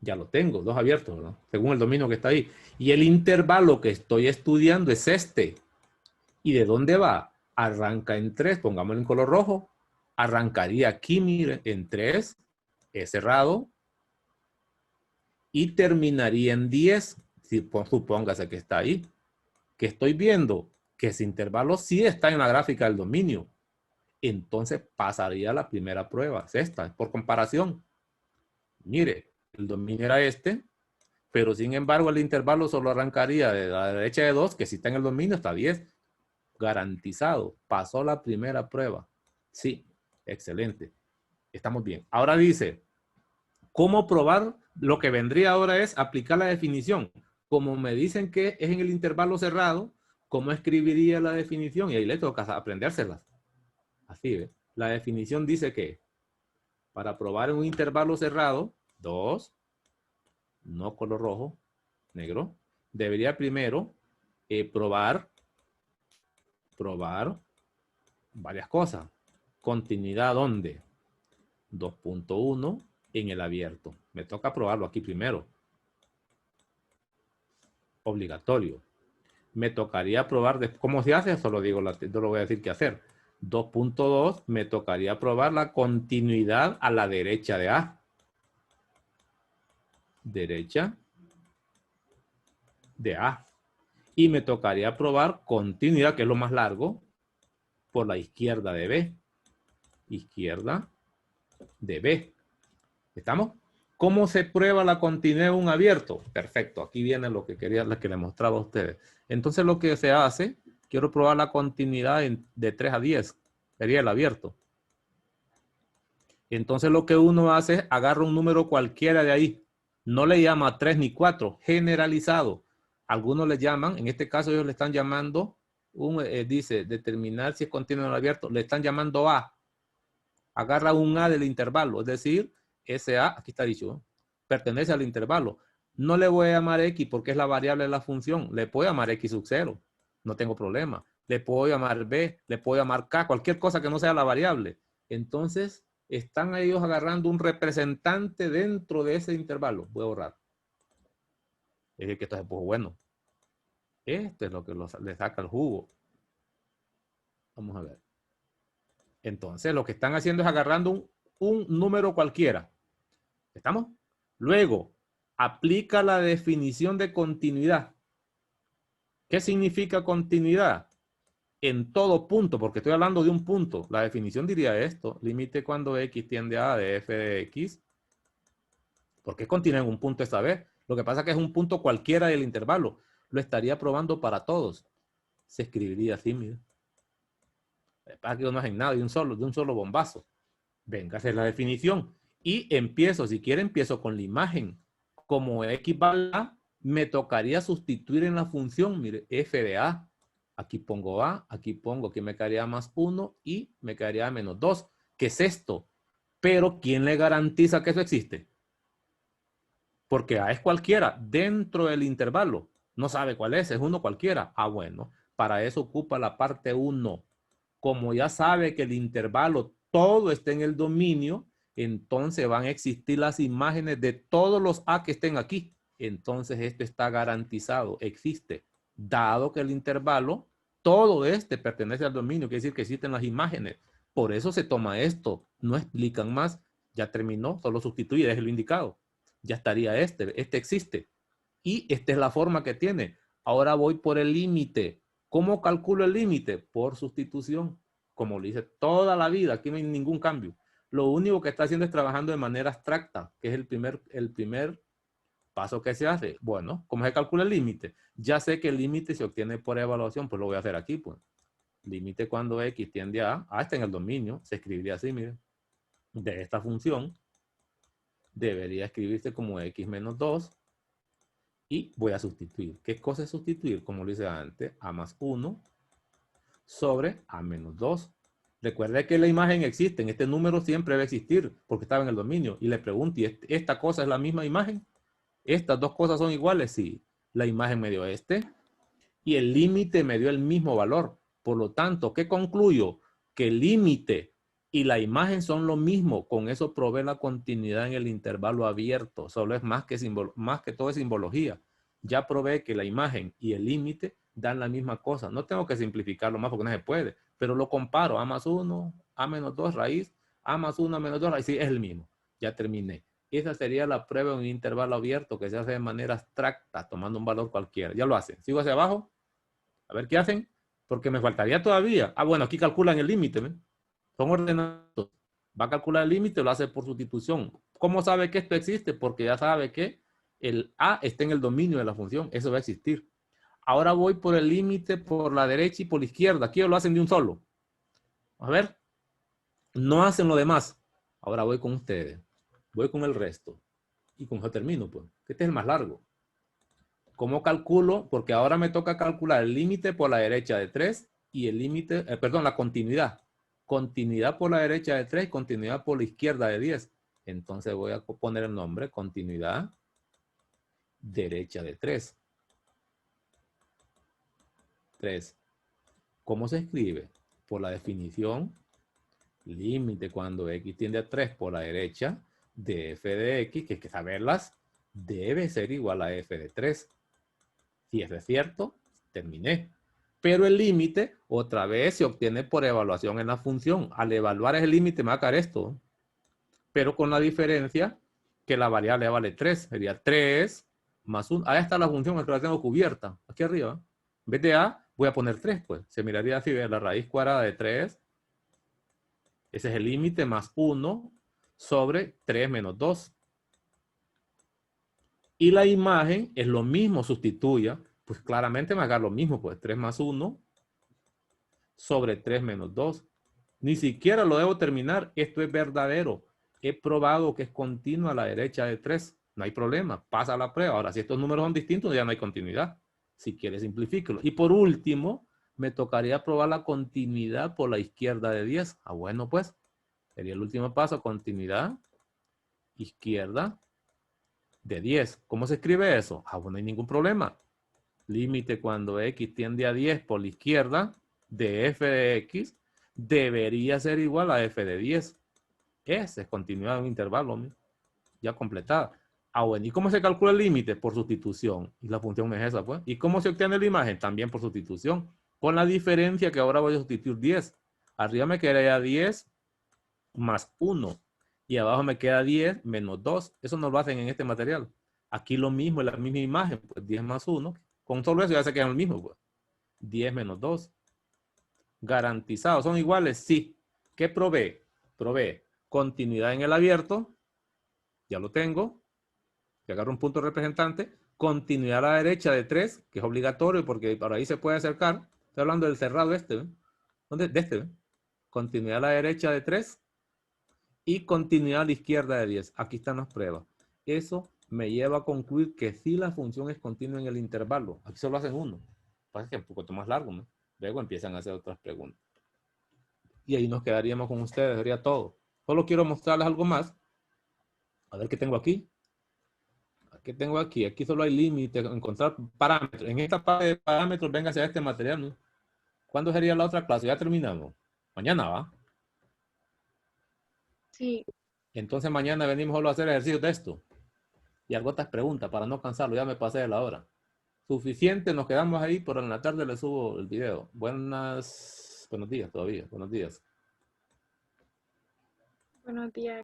Ya lo tengo, 2 abiertos, ¿no? Según el dominio que está ahí. Y el intervalo que estoy estudiando es este. ¿Y de dónde va? Arranca en 3, pongámoslo en color rojo. Arrancaría aquí, mire, en 3, es cerrado. Y terminaría en 10, si supóngase que está ahí. ¿Qué estoy viendo? Que ese intervalo sí está en la gráfica del dominio. Entonces pasaría a la primera prueba. Es esta, por comparación. Mire, el dominio era este, pero sin embargo el intervalo solo arrancaría de la derecha de 2, que si está en el dominio está 10. Garantizado. Pasó la primera prueba. Sí, excelente. Estamos bien. Ahora dice, ¿cómo probar? Lo que vendría ahora es aplicar la definición. Como me dicen que es en el intervalo cerrado, ¿cómo escribiría la definición? Y ahí le toca aprendérselas. Así, ¿ve? La definición dice que para probar en un intervalo cerrado, 2, no color rojo, negro, debería primero probar varias cosas. Continuidad, ¿dónde? 2.1 en el abierto. Me toca probarlo aquí primero. Obligatorio. Me tocaría probar, ¿cómo se hace? Eso lo digo, no lo voy a decir qué hacer. 2.2, me tocaría probar la continuidad a la derecha de A. Derecha de A. Y me tocaría probar continuidad, que es lo más largo, por la izquierda de B. Izquierda de B. ¿Estamos? ¿Cómo se prueba la continuidad de un abierto? Perfecto, aquí viene lo que quería, lo que les mostraba a ustedes. Entonces lo que se hace, quiero probar la continuidad de 3 a 10, sería el abierto. Entonces lo que uno hace es agarra un número cualquiera de ahí. No le llama 3 ni 4, generalizado. Algunos le llaman, en este caso ellos le están llamando, dice, determinar si es continuo o abierto, le están llamando A. Agarra un A del intervalo, es decir, ese A, aquí está dicho, pertenece al intervalo. No le voy a llamar X porque es la variable de la función. Le puedo llamar X sub 0, no tengo problema. Le puedo llamar B, le puedo llamar K, cualquier cosa que no sea la variable. Entonces, están ellos agarrando un representante dentro de ese intervalo. Voy a borrar. Es decir, que esto es pues, bueno. Esto es lo que le saca el jugo. Vamos a ver. Entonces, lo que están haciendo es agarrando un número cualquiera. ¿Estamos? Luego, aplica la definición de continuidad. ¿Qué significa continuidad? En todo punto, porque estoy hablando de un punto. La definición diría esto. Límite cuando x tiende a de f de x porque contienen un punto esta vez. Lo que pasa es que es un punto cualquiera del intervalo. Lo estaría probando para todos. Se escribiría así, mire. Para que no hacen nada de un solo bombazo. Venga, esa es la definición. Y empiezo, si quiere, empiezo con la imagen. Como X vale A, me tocaría sustituir en la función, mire, f de A. Aquí pongo A, aquí me quedaría más 1 y me quedaría menos 2. ¿Qué es esto? Pero ¿quién le garantiza que eso existe? Porque A es cualquiera dentro del intervalo. No sabe cuál es uno cualquiera. Ah, bueno, para eso ocupa la parte 1. Como ya sabe que el intervalo todo está en el dominio, entonces van a existir las imágenes de todos los A que estén aquí. Entonces esto está garantizado, existe. Dado que el intervalo, todo este pertenece al dominio, quiere decir que existen las imágenes. Por eso se toma esto. No explican más. Ya terminó, solo sustituye, es lo indicado. Ya estaría este existe. Y esta es la forma que tiene. Ahora voy por el límite. ¿Cómo calculo el límite? Por sustitución. Como lo hice toda la vida, aquí no hay ningún cambio. Lo único que está haciendo es trabajando de manera abstracta, que es el primer paso que se hace. Bueno, ¿cómo se calcula el límite? Ya sé que el límite se obtiene por evaluación, pues lo voy a hacer aquí. Pues. Límite cuando X tiende a A, está en el dominio, se escribiría así, miren. De esta función debería escribirse como X menos 2 y voy a sustituir. ¿Qué cosa es sustituir? Como lo hice antes, A más 1 sobre A menos 2. Recuerde que la imagen existe, este número siempre debe existir porque estaba en el dominio. Y le pregunto, ¿y esta cosa es la misma imagen? ¿Estas dos cosas son iguales? Sí. La imagen me dio y el límite me dio el mismo valor. Por lo tanto, ¿qué concluyo? Que el límite y la imagen son lo mismo. Con eso provee la continuidad en el intervalo abierto. Solo es más que todo es simbología. Ya provee que la imagen y el límite dan la misma cosa. No tengo que simplificarlo más porque no se puede, pero lo comparo. A más 1, A menos 2 raíz, A más 1, A menos 2 raíz. Sí, es el mismo. Ya terminé. Esa sería la prueba en un intervalo abierto que se hace de manera abstracta, tomando un valor cualquiera. Ya lo hacen. Sigo hacia abajo. A ver qué hacen. Porque me faltaría todavía. Ah, bueno, aquí calculan el límite. ¿Ve? Son ordenados. Va a calcular el límite, lo hace por sustitución. ¿Cómo sabe que esto existe? Porque ya sabe que el A está en el dominio de la función. Eso va a existir. Ahora voy por el límite por la derecha y por la izquierda. Aquí lo hacen de un solo. A ver. No hacen lo demás. Ahora voy con ustedes. Voy con el resto. Y con eso termino, pues. Este es el más largo. ¿Cómo calculo? Porque ahora me toca calcular el límite por la derecha de 3 y el límite, perdón, la continuidad. Continuidad por la derecha de 3 y continuidad por la izquierda de 10. Entonces voy a poner el nombre, continuidad derecha de 3. 3. ¿Cómo se escribe? Por la definición, límite cuando X tiende a 3 por la derecha de f de X, que hay que saberlas, debe ser igual a f de 3. Si eso es cierto, terminé. Pero el límite, otra vez, se obtiene por evaluación en la función. Al evaluar ese límite me va a caer esto. Pero con la diferencia que la variable vale 3. Sería 3 más 1. Ahí está la función que la tengo cubierta. Aquí arriba. En vez de A, voy a poner 3. Pues se miraría así, la raíz cuadrada de 3. Ese es el límite más 1 sobre 3 menos 2. Y la imagen es lo mismo, sustituya. Pues claramente me haga lo mismo, pues 3 más 1 sobre 3 menos 2. Ni siquiera lo debo terminar. Esto es verdadero. He probado que es continua a la derecha de 3. No hay problema. Pasa la prueba. Ahora, si estos números son distintos, ya no hay continuidad. Si quieres, simplifícalo. Y por último, me tocaría probar la continuidad por la izquierda de 10. Ah, bueno, pues. Sería el último paso. Continuidad izquierda de 10. ¿Cómo se escribe eso? Ah, bueno, no hay ningún problema. Límite cuando X tiende a 10 por la izquierda de f de X debería ser igual a f de 10. Esa es continuidad de un intervalo ya completada. Ah, bueno, ¿y cómo se calcula el límite? Por sustitución. Y la función es esa, pues. ¿Y cómo se obtiene la imagen? También por sustitución. Con la diferencia que ahora voy a sustituir 10. Arriba me quedaría 10 más 1. Y abajo me queda 10 menos 2. Eso no lo hacen en este material. Aquí lo mismo, es la misma imagen. Pues 10 más 1. Con solo eso ya se quedan el mismo. Pues. 10 menos 2. Garantizado. ¿Son iguales? Sí. ¿Qué provee? Provee continuidad en el abierto. Ya lo tengo. que agarra un punto representante, continuidad a la derecha de 3, que es obligatorio porque por ahí se puede acercar. Estoy hablando del cerrado este, ¿ve? De este, ¿ve? Continuidad a la derecha de 3 y continuidad a la izquierda de 10. Aquí están las pruebas. Eso me lleva a concluir que sí la función es continua en el intervalo. Aquí solo hacen uno. Pasa que es un poco más largo, ¿no? Luego empiezan a hacer otras preguntas. Y ahí nos quedaríamos con ustedes, sería todo. Solo quiero mostrarles algo más. A ver qué tengo aquí. ¿Qué tengo aquí? Aquí solo hay límite, encontrar parámetros. En esta parte de parámetros, véngase a este material, ¿no? ¿Cuándo sería la otra clase? Ya terminamos. Mañana, ¿va? Sí, Entonces mañana venimos solo a hacer ejercicios de esto. Y algo otras preguntas para no cansarlo. Ya me pasé de la hora. Suficiente, nos quedamos ahí, pero en la tarde les subo el video. Buenos días todavía. Buenos días. buenos días.